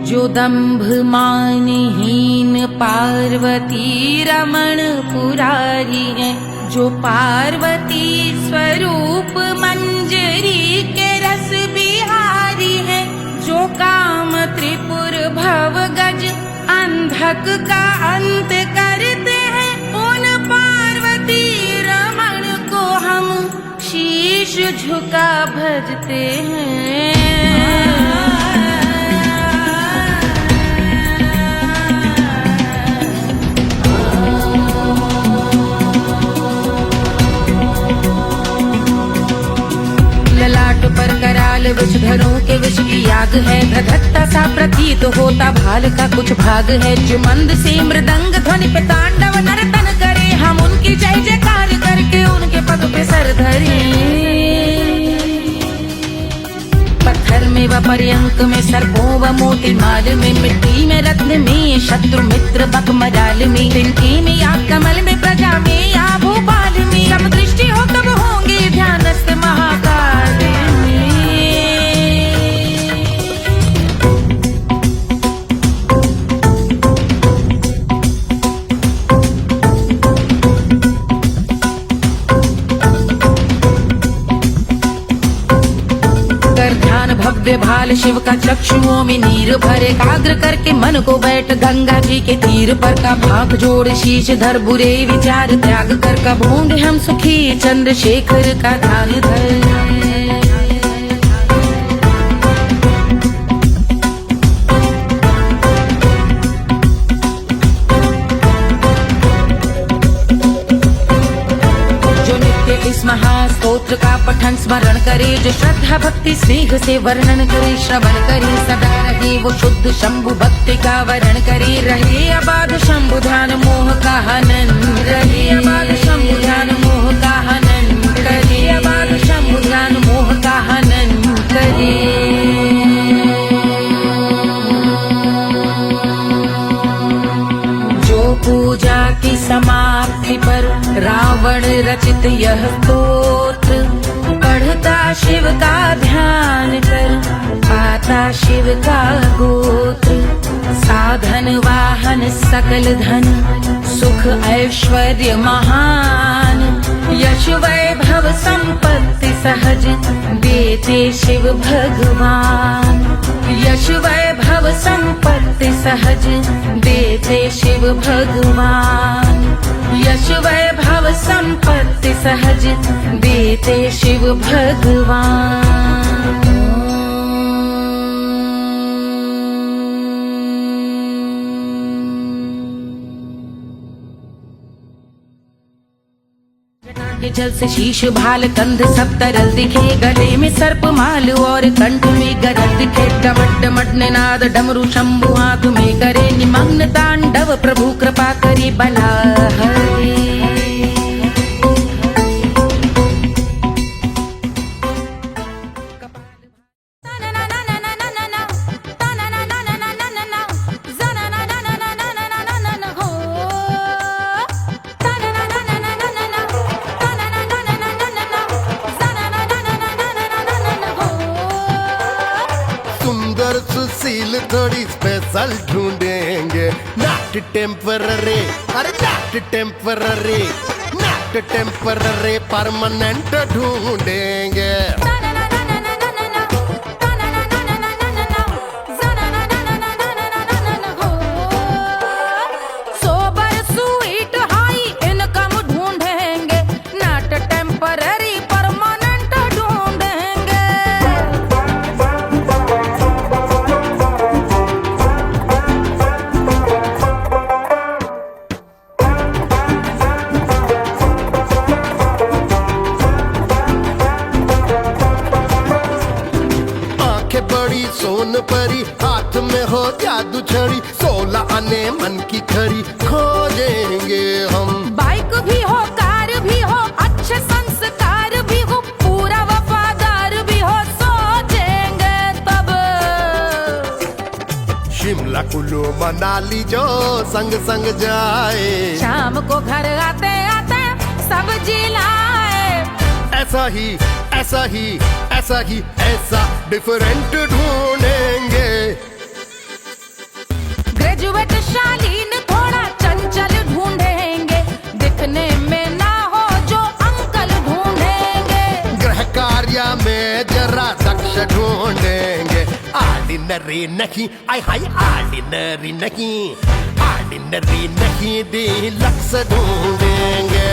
जो दंभ मानहीन पार्वती रमण पुरारी है, जो पार्वती स्वरूप मंजरी के रस बिहारी है। जो काम त्रिपुर भव गज अंधक का अंत करते हैं, उन पार्वती रमण को हम शीश झुका भजते हैं। ललाट पर कराल विषधरों के विष की याग है, धधकता सा प्रतीत होता भाल का कुछ भाग है। जो मंद से मृदंग ध्वनि पे तांडव नर्तन करे, हम उनकी जय जयकार करके उनके पद पे सर धरे। पत्थर में व पर्यंक में सर्पों व मोती माल में, मिट्टी में रत्न में शत्रु मित्र बक मजाल में, तिनके में या कमल में प्रजा में या भोपाल में। सब दृष्टि हो तब होंगे ध्यानस्थ महाकाल में। कर ध्यान भव्य भाल शिव का चक्षुओं में नीर भरे, एकाग्र करके मन को बैठ गंगा जी के तीर पर। का भाग जोड़ शीश धर बुरे विचार त्याग कर, कब होंगे हम सुखी चंद्रशेखर का ध्यान धर। इस महास्तोत्र का पठन स्मरण करे, जो श्रद्धा भक्ति स्नेह से वर्णन करे, श्रवण करे सदा रहे वो शुद्ध शंभु भक्ति का वरण करे। रहे अबाध शंभु ध्यान मोह का हनन, रहे अबाध शंभु ध्यान मोह का हनन करे, अबाध शंभु ध्यान मोह का हनन करे। पूजा की समाप्ति पर रावण रचित यह स्तोत्र, पढ़ता शिव का ध्यान कर पाता शिव का गोत्र। साधन वाहन सकल धन सुख ऐश्वर्य महान, यश वैभव संपत्ति सहज देते शिव भगवान। यश वैभव संपत्ति सहज देते शिव भगवान। यश वैभव संपत्ति सहज देते शिव भगवान। जल से शीश भाल कंध सब तरल दिखे गले में सर्प माल और कंठ में गरल दिखे डमट डमट निनाद डमरू शंभु आंख में करे निमग्न तांडव प्रभु कृपा करे बला हरे सुंदर सुशील थोड़ी स्पेशल ढूंढेंगे नॉट टेम्पररी अरे not temporary not temporary permanent ढूंढेंगे सोबर स्वीट हाई इनकम ढूंढेंगे नॉट टेम्पररी परमानेंट ढूंढेंगे आंखें बड़ी सोन परी हाथ में हो जादू छड़ी 16 आने मन की खरी खोजेंगे हम बाइक भी हो कार भी हो अच्छे संस्कार भी हो पूरा वफादार भी हो सोचेंगे तब शिमला कुल्लू मनाली जो संग संग जाए शाम को घर आते आते सब्जी लाए ऐसा ही ऐसा ही ऐसा ही ऐसा डिफरेंट ढूंढेंगे ग्रेजुएट शालीन थोड़ा चंचल ढूंढेंगे दिखने में ना हो जो अंकल ढूंढेंगे गृह कार्य में जरा दक्ष ढूंढेंगे ऑर्डिनरी नहीं आई हाई ऑर्डिनरी नहीं ऑर्डिनरी नहीं डीलक्स ढूंढेंगे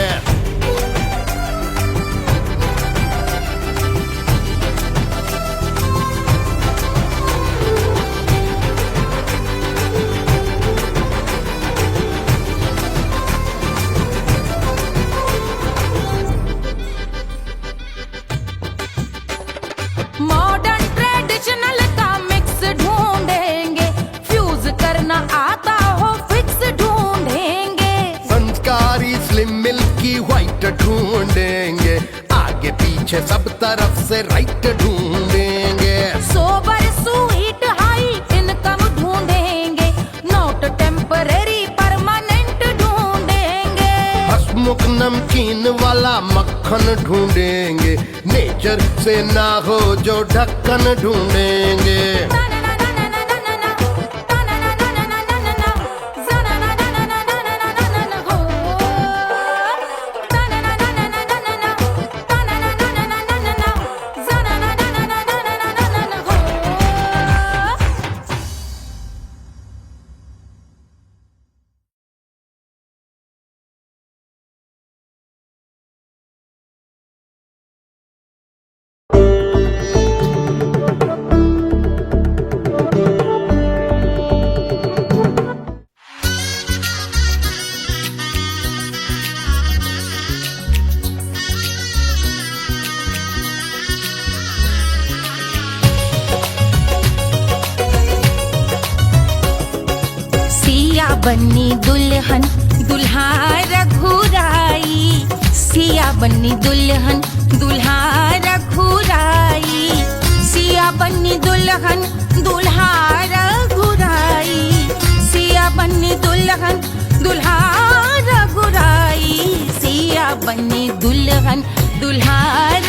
मॉडर्न ट्रेडिशनल का मिक्स ढूंढेंगे फ्यूज करना आता हो फिक्स ढूंढेंगे संस्कारी स्लिम मिल्की व्हाइट ढूंढेंगे आगे पीछे सब तरफ से राइट ढूंढेंगे सोबर स्वीट हाई इनकम ढूंढेंगे नॉट टेम्पररी परमानेंट ढूंढेंगे हसमुख नमकीन वाला मक्खन ढूंढेंगे नेचर से ना हो जो ढक्कन ढूंढेंगे बन्नी दुल्हन दुल्हा रघुराई सिया बन्नी दुल्हन दुल्हा रघुराई सिया बन्नी दुल्हन दुल्हा रघुराई सिया बन्नी दुल्हन दुल्हा रघुराई सिया बन्नी दुल्हन दुल्हा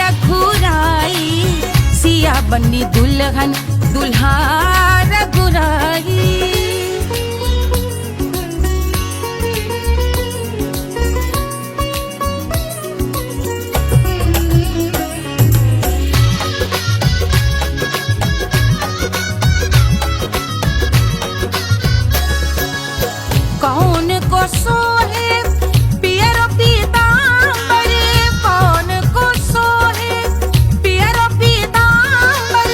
रघुराई सिया बन्नी दुल्हन दुल्हा रघुराई कौन को सोहे पियरो पीतांबर कौन को सोहे पियरो पीतांबर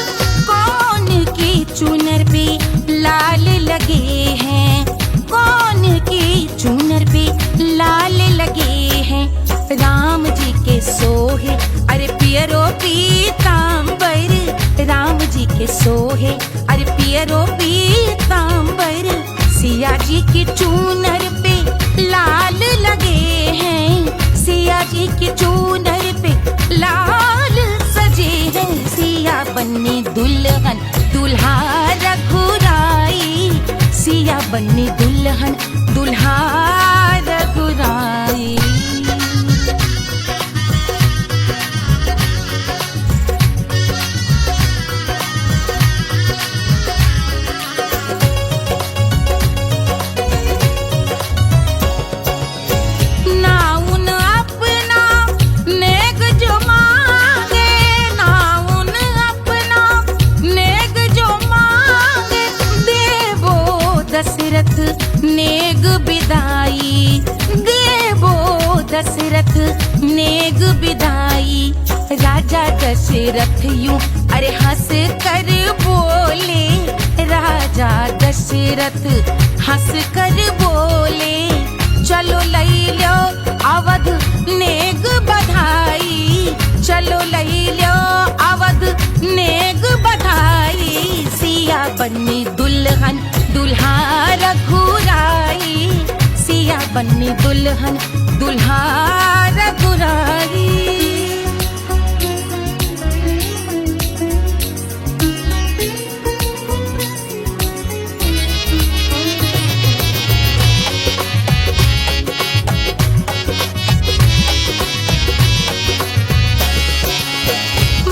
कौन की चुनर पे लाल पीतांबर राम जी के सोहे, अरे पियरो पीतांबर सिया जी की चूनर पे लाल लगे हैं, सिया जी की चूनर पे लाल सजे हैं। सिया बन्नी दुल्हन दुल्हा रघुराई, सिया बन्नी दुल्हन दुल्हा रघुराई। नेग बिदाई देवो दशरथ नेग बिदाई। राजा दशरथ यूं अरे हंस कर बोले, राजा दशरथ हंस कर बोले, चलो लई लो अवध नेग बधाई, चलो लई लो अवध नेग बधाई। सिया बन्नी दुल्हन दुल्हा रघुराई, सिया बन्नी दुल्हन दुल्हा रघुराई।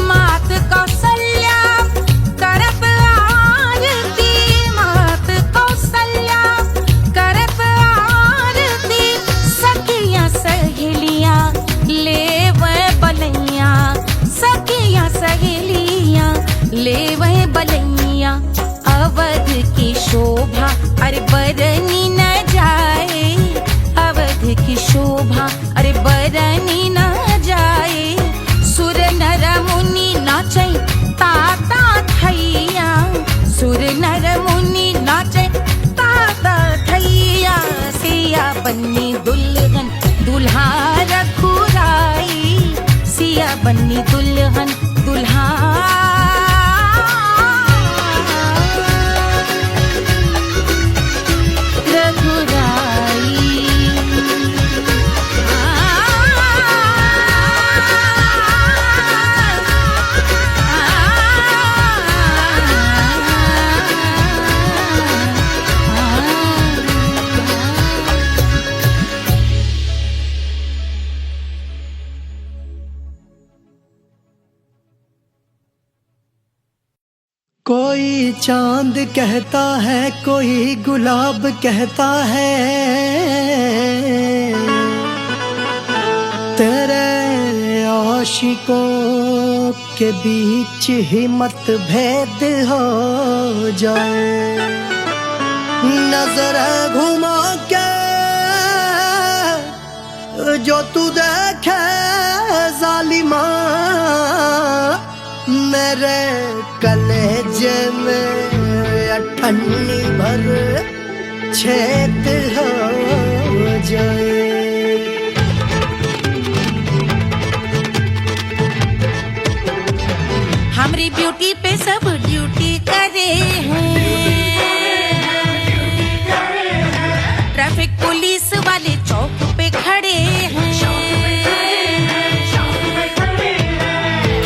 मात कौशल्या करत आरती, मात कौशल्या करत आरती, सखियां सहेलियां लेवे बलैया, सखियां सहेलियां लेवे बलैया। अवध की शोभा अरे बरनी न जाए, अवध की शोभा अरे बरनी न जाए। सुर नर मुनि नाचे ताता थैया, सुर नर मुनि नाचे ताता थैया। सिया बन्नी दुल्हन दुल्हा रघुराई, सिया बन्नी दुल्हन दुल्हा कोई चांद कहता है, कोई गुलाब कहता है, तेरे आशिकों के बीच ही मतभेद हो जाए। नजर घुमा के जो तू देखे जालिमा, मेरे कलेजे में अठन्नी भर छेद हो जाए। हमारी ब्यूटी पे सब ड्यूटी करे हैं, ट्रैफिक पुलिस वाले चौक पे खड़े हैं।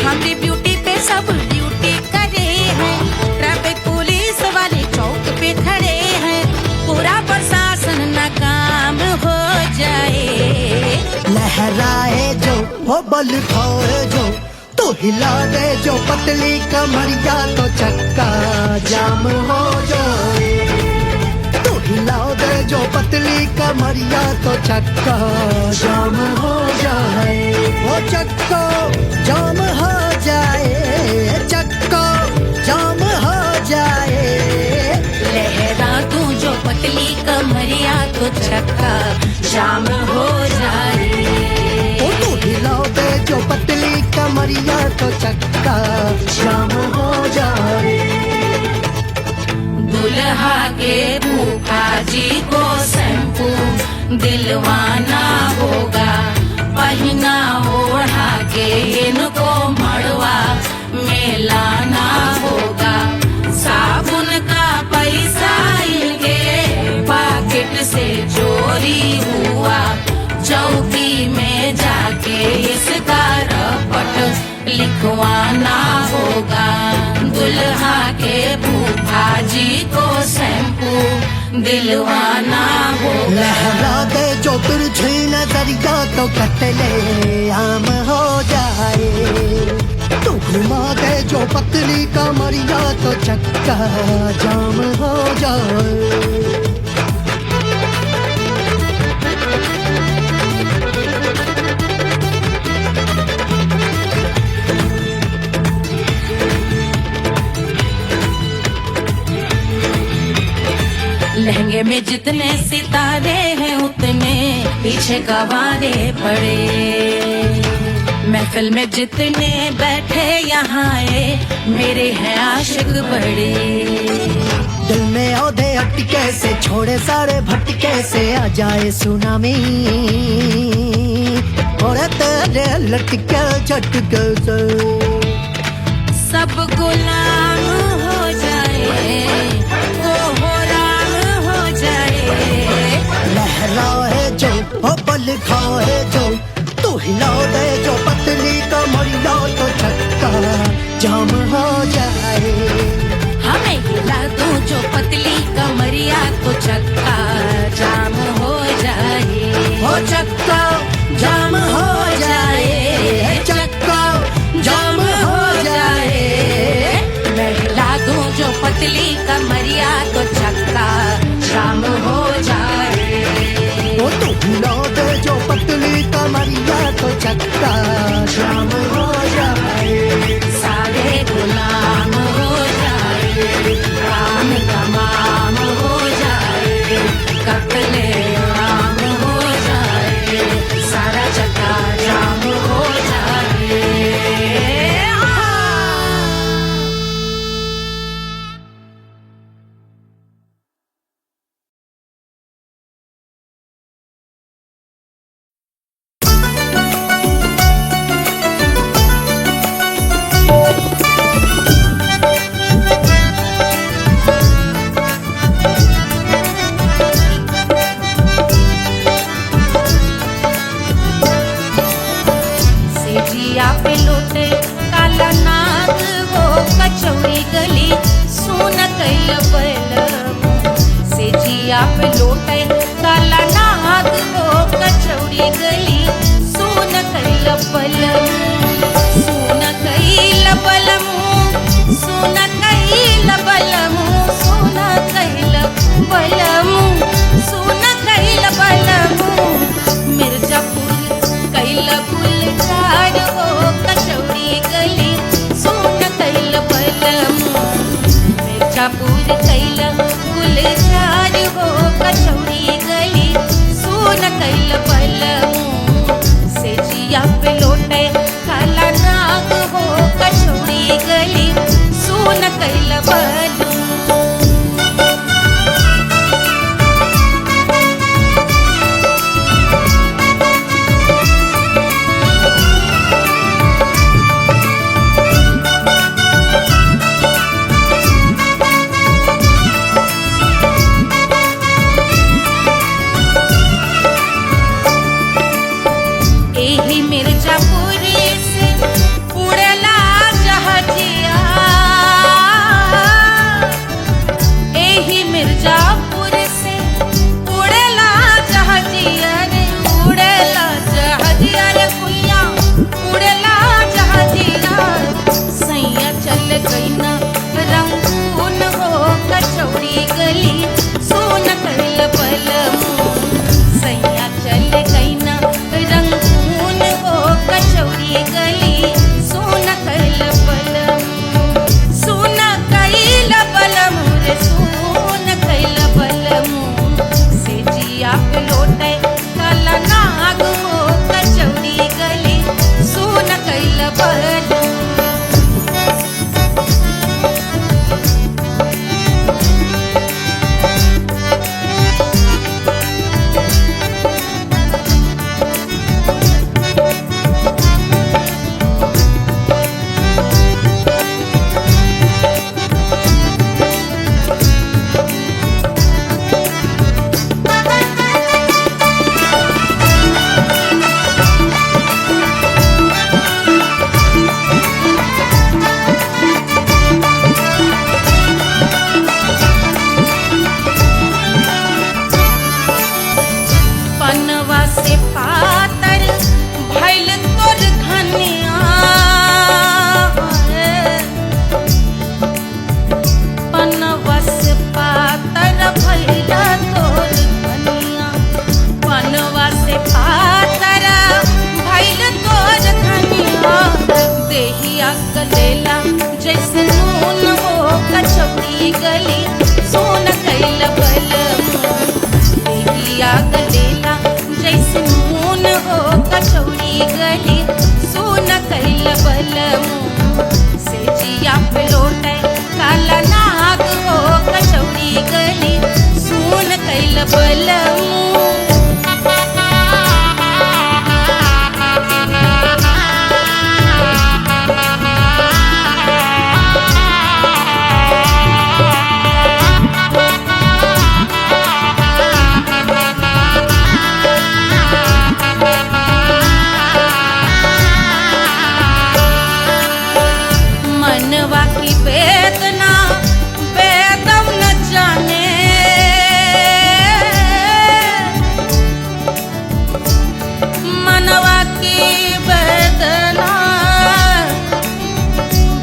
हमारी ब्यूटी पे सब ड्यूटी करे हैं, ट्रैफिक पुलिस वाले चौक पे खड़े हैं। पूरा प्रशासन नाकाम हो जाए। लहराए जो वो बल खाए जो, तो हिला दे जो पतली कमरिया, तो चक्का जाम हो जाए। तो हिला दे जो पतली कमरिया, तो चक्का जाम हो जाए। वो चक्का जाम हो जाए, चक्का जाम हो जाए। लहरा तू जो पतली कमरिया, तो चक्का जाम हो जाए। तो हिला दे जो पतली कमरिया, तो चक्का जाम हो जाए। दुल्हा के फूफा जी को शैम्पू दिलवाना होगा, गहना ओढ़ा के इनको मड़वा में लाना होगा। साबुन का पैसा इनके पॉकेट से चोरी हुआ। चौकी में जाके इसका रपट लिखवाना होगा। दुल्हा के फूफा जी को शैम्पू दिलवाना होगा। लहरा दे जो तिरछी नजरिया तो कतले आम हो जाए। तू घुमा दे जो पतली कमरिया तो चक्का जाम हो जाए। लहंगे में जितने सितारे हैं उतने पीछे गवारे पड़े। महफिल में जितने बैठे यहाँ आए मेरे हैं आशिक बड़े। दिल में औधे अटके से छोड़े सारे भटके से आ जाए सुनामी। और तेरे लटके झटके से सब गुलाम हो जाए, लहराए जो हो बल खाए जो तू हिला दे जो पतली कमरिया तो चक्का जाम हो जाए। हमें हिला दूं जो पतली कमरिया तो चक्का जाम हो जाए। हो चक्का जाम हो जाए। चक्का जाम हो जाए। मैं हिला दूं जो पतली कमरिया तो चक्का जाम हो जाए। वो तू हिला दे जो पतली कमरिया तो चक्का जाम हो जाए। सारे गुलाम हो जाए, काम तमाम हो जाए, कत्ले आम हो जाए, सारा चक्का जाम हो जाए। पे लौटे काला नाग वो कचौड़ी गली सुन कैल बलम। से जिया पे लौटे काला नाग वो कचौड़ी गली सुन कैल बलम। सुन कैल बलम, सुन कैल बलम, सुन कैल बलम, सुन कैल बलम। मिर्जापुर कैल गुलजार हो कचौड़ी गली सुन कैल बलम। मिर्जापुर कैल गुलजार हो कचौड़ी गली सुन कैल बलम। से जिया पे लौटे काला नाग हो कचौड़ी गली सुन कैल बलम। गलेला जैसे नून हो कचौड़ी गली सोन कैल बलमू देहिया गलेला जैसे नून हो कचौड़ी गली सोन कैल बलमू से जिया पे लौटे काला नाग हो कचौड़ी गली सोन कैल बलमू मनवा की वेदना वेदम न जाने मनवा की वेदना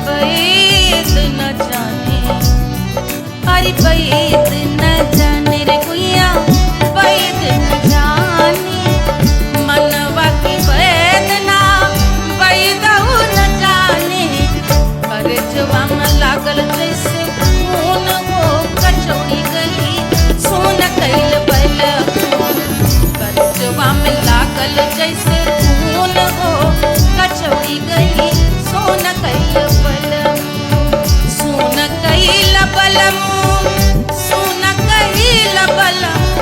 वेद न जाने अरे वेद न जाने रे गुइया वेद न जाने मनवा की वेदना वेद न जाने करजवा में लागल जैसे खून हो कचौड़ी गली सोन कैल बलमू करजवा में लागल जैसे खून हो कचौड़ी गली सोन कैल बलमू सोन कैल बलमू सोन कैल बलमू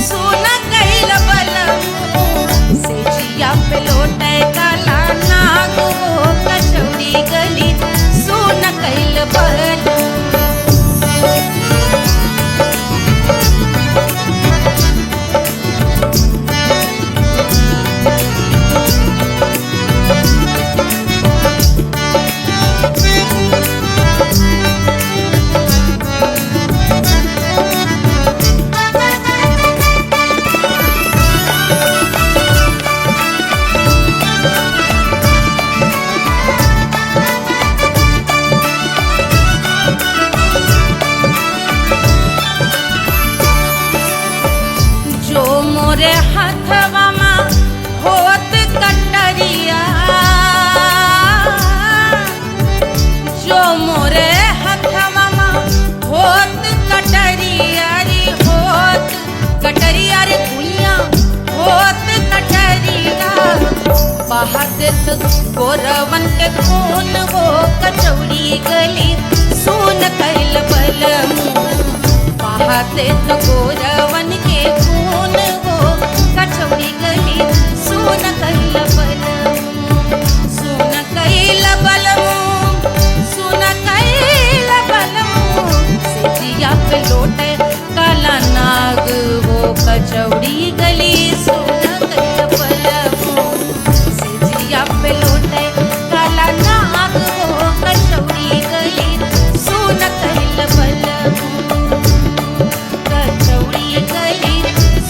सोन कैल बलमू से जिया पे लौटे काला नाग हो कचौड़ी गली सोन कैल बलमू जो मोरे हथवा में होत कटरिया जो मोरे हथवा में होत कटरिया रे होत कटरिया रे दुनिया होत कटरिया बहा देत गोरवन के खून हो कचौड़ी गली सोन कैल बलमू बहा देत गोरवन के खून हो कचौड़ी गली सोन कैल बलमू सोन कैल बलमू सोन कैल बलमू से जिया पे लौटे काला नाग हो कचौड़ी गली सोन कैल बलमू से जिया पे लौटे काला नाग हो कचौड़ी गली सोन कैल बलमू कचौड़ी गली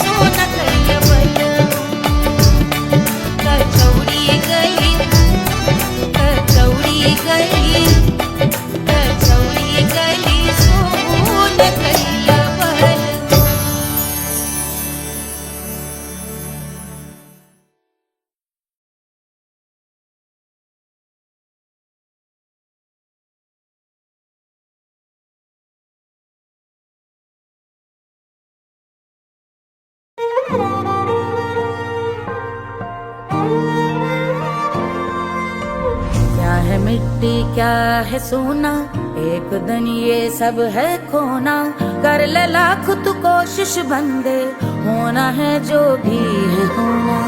सोन कैल बलमू कचौड़ी गली कचौड़ी गली कचौड़ी गली सोन कैल बलमू क्या है मिट्टी क्या है सोना एक दिन ये सब है खोना कर ले लाख तू कोशिश बंदे होना है जो भी है होना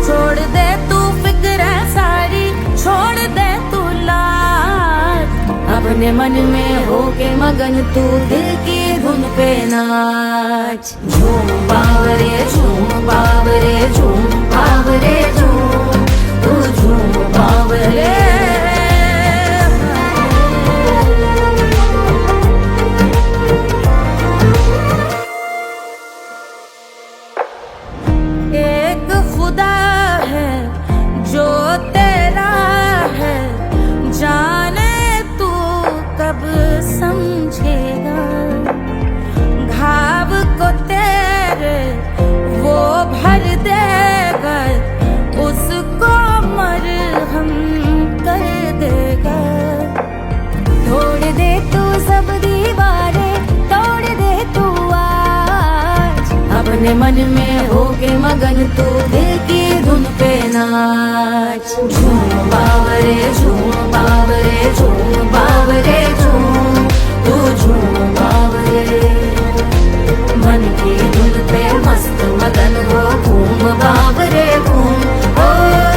छोड़ दे तू फिक्र सारी छोड़ दे तू लाज अपने मन में होके मगन तू दिल की धुन पे नाच झूम बावरे झूम बावरे झूम बावरे झूम तू झूम बावरे एक खुदा है जो तेरा है जाने तू कब समझेगा घाव को तेरे वो भर देगा उसको मन में होके मगन तू दिल की धुन पे नाच। झूम बावरे झूम बावरे झूम बावरे झूम, तू झूम बावरे। मन की धुन पे मस्त मगन हो घूम बावरे घूम, ओ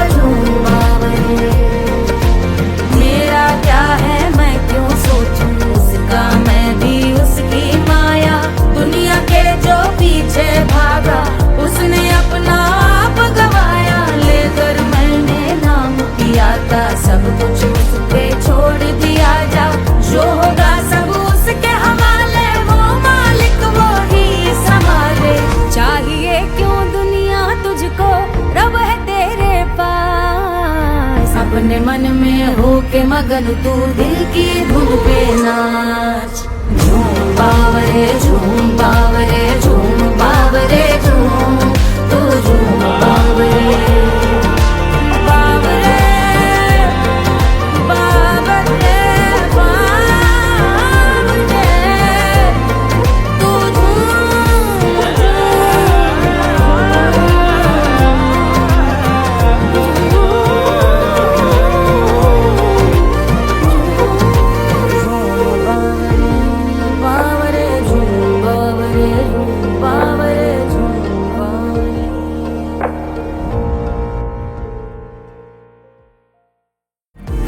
झूम बावरे। मेरा क्या है मैं क्यों सोचूं उसका, मैं भी उसकी माया। दुनिया के जो पीछे भागा उसने अपना आप गवाया। लेकर मैंने नाम किया था सब कुछ उस पे छोड़ दिया जा। जो होगा सब उसके हवाले, वो मालिक वो ही संभाले। चाहिए क्यों दुनिया तुझको, रब है तेरे पास। अपने मन में होके मगन तू दिल की धुन पे नाच। झूम बावरे झूम बावरे झूम बावरे झूम, तू झूम बावरे। बावरे बावरे बावरे, तू बावरे झूम बावरे झूम बावरे झूम बावरे।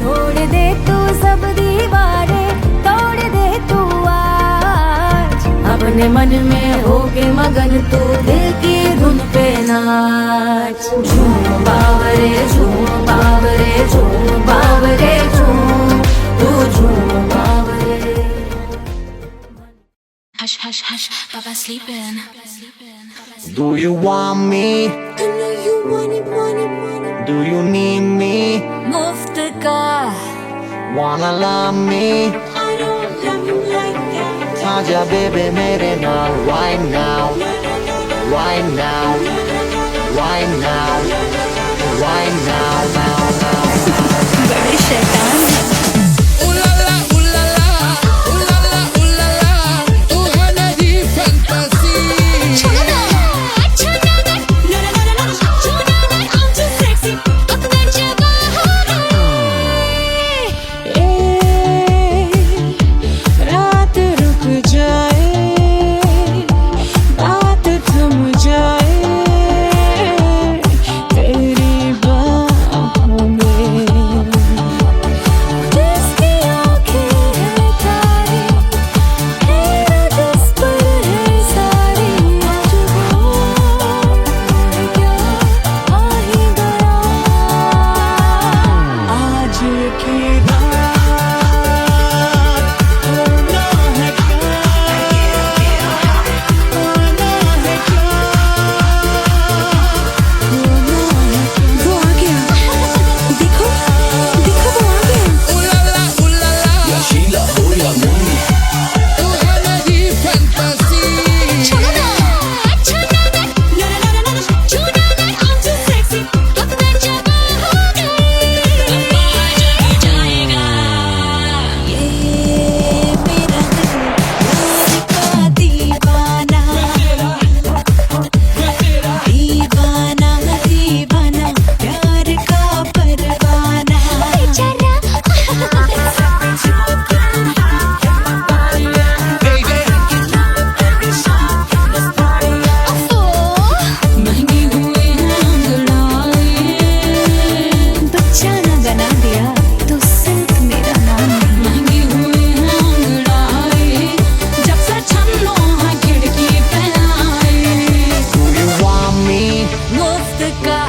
तोड़ दे तू सब दीवारें, तोड़ दे तू आज। अपने मन में होके मगन तू दिल की धुन पे नाच। झूम बावरे झूम बावरे झूम बावरे झूम, तू झूम बावरे। Hush, hush, hush, Papa's sleeping. Do you want me? I know you want it, want it, want it. Do you need me? मुफ्त का Wanna love me? I don't love you like that. आजा बेबे मेरे नाल right now, right now, right now, right now, now, now. बड़े शैतान है। रात रुक जाए, बात थम जाए तेरी बाहों में। जिसकी आँखें हैं तारी, तेरा जिस पर है सारी। आज वो क्या आ ही गया, आज की रात होना है क्या, आना है क्या, होना है क्या। वो आ गया, देखो देखो वो आ गया। बच्चा ना बना दिया तो सिर्फ मेरा नाम नहीं। जब से छन्नो है खिड़की पे आए। Do you want me? मुफ्त का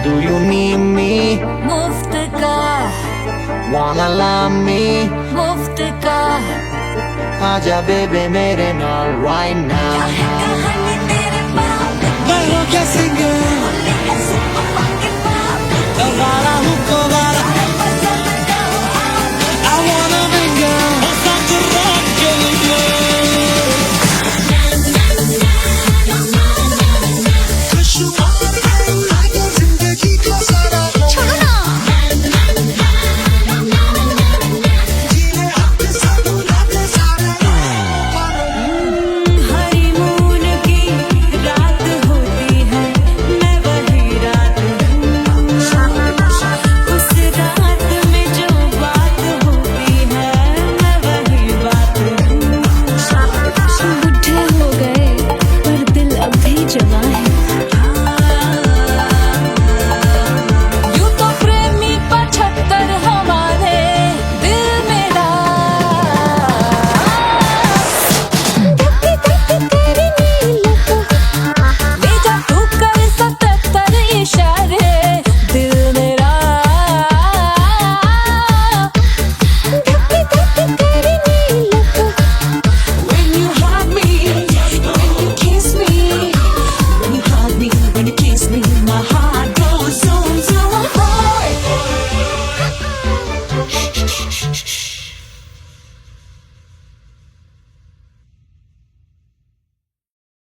Do you need me? मुफ्त का Wanna love me? मुफ्त का आजा बेबे मेरे नाल right now. कहाँ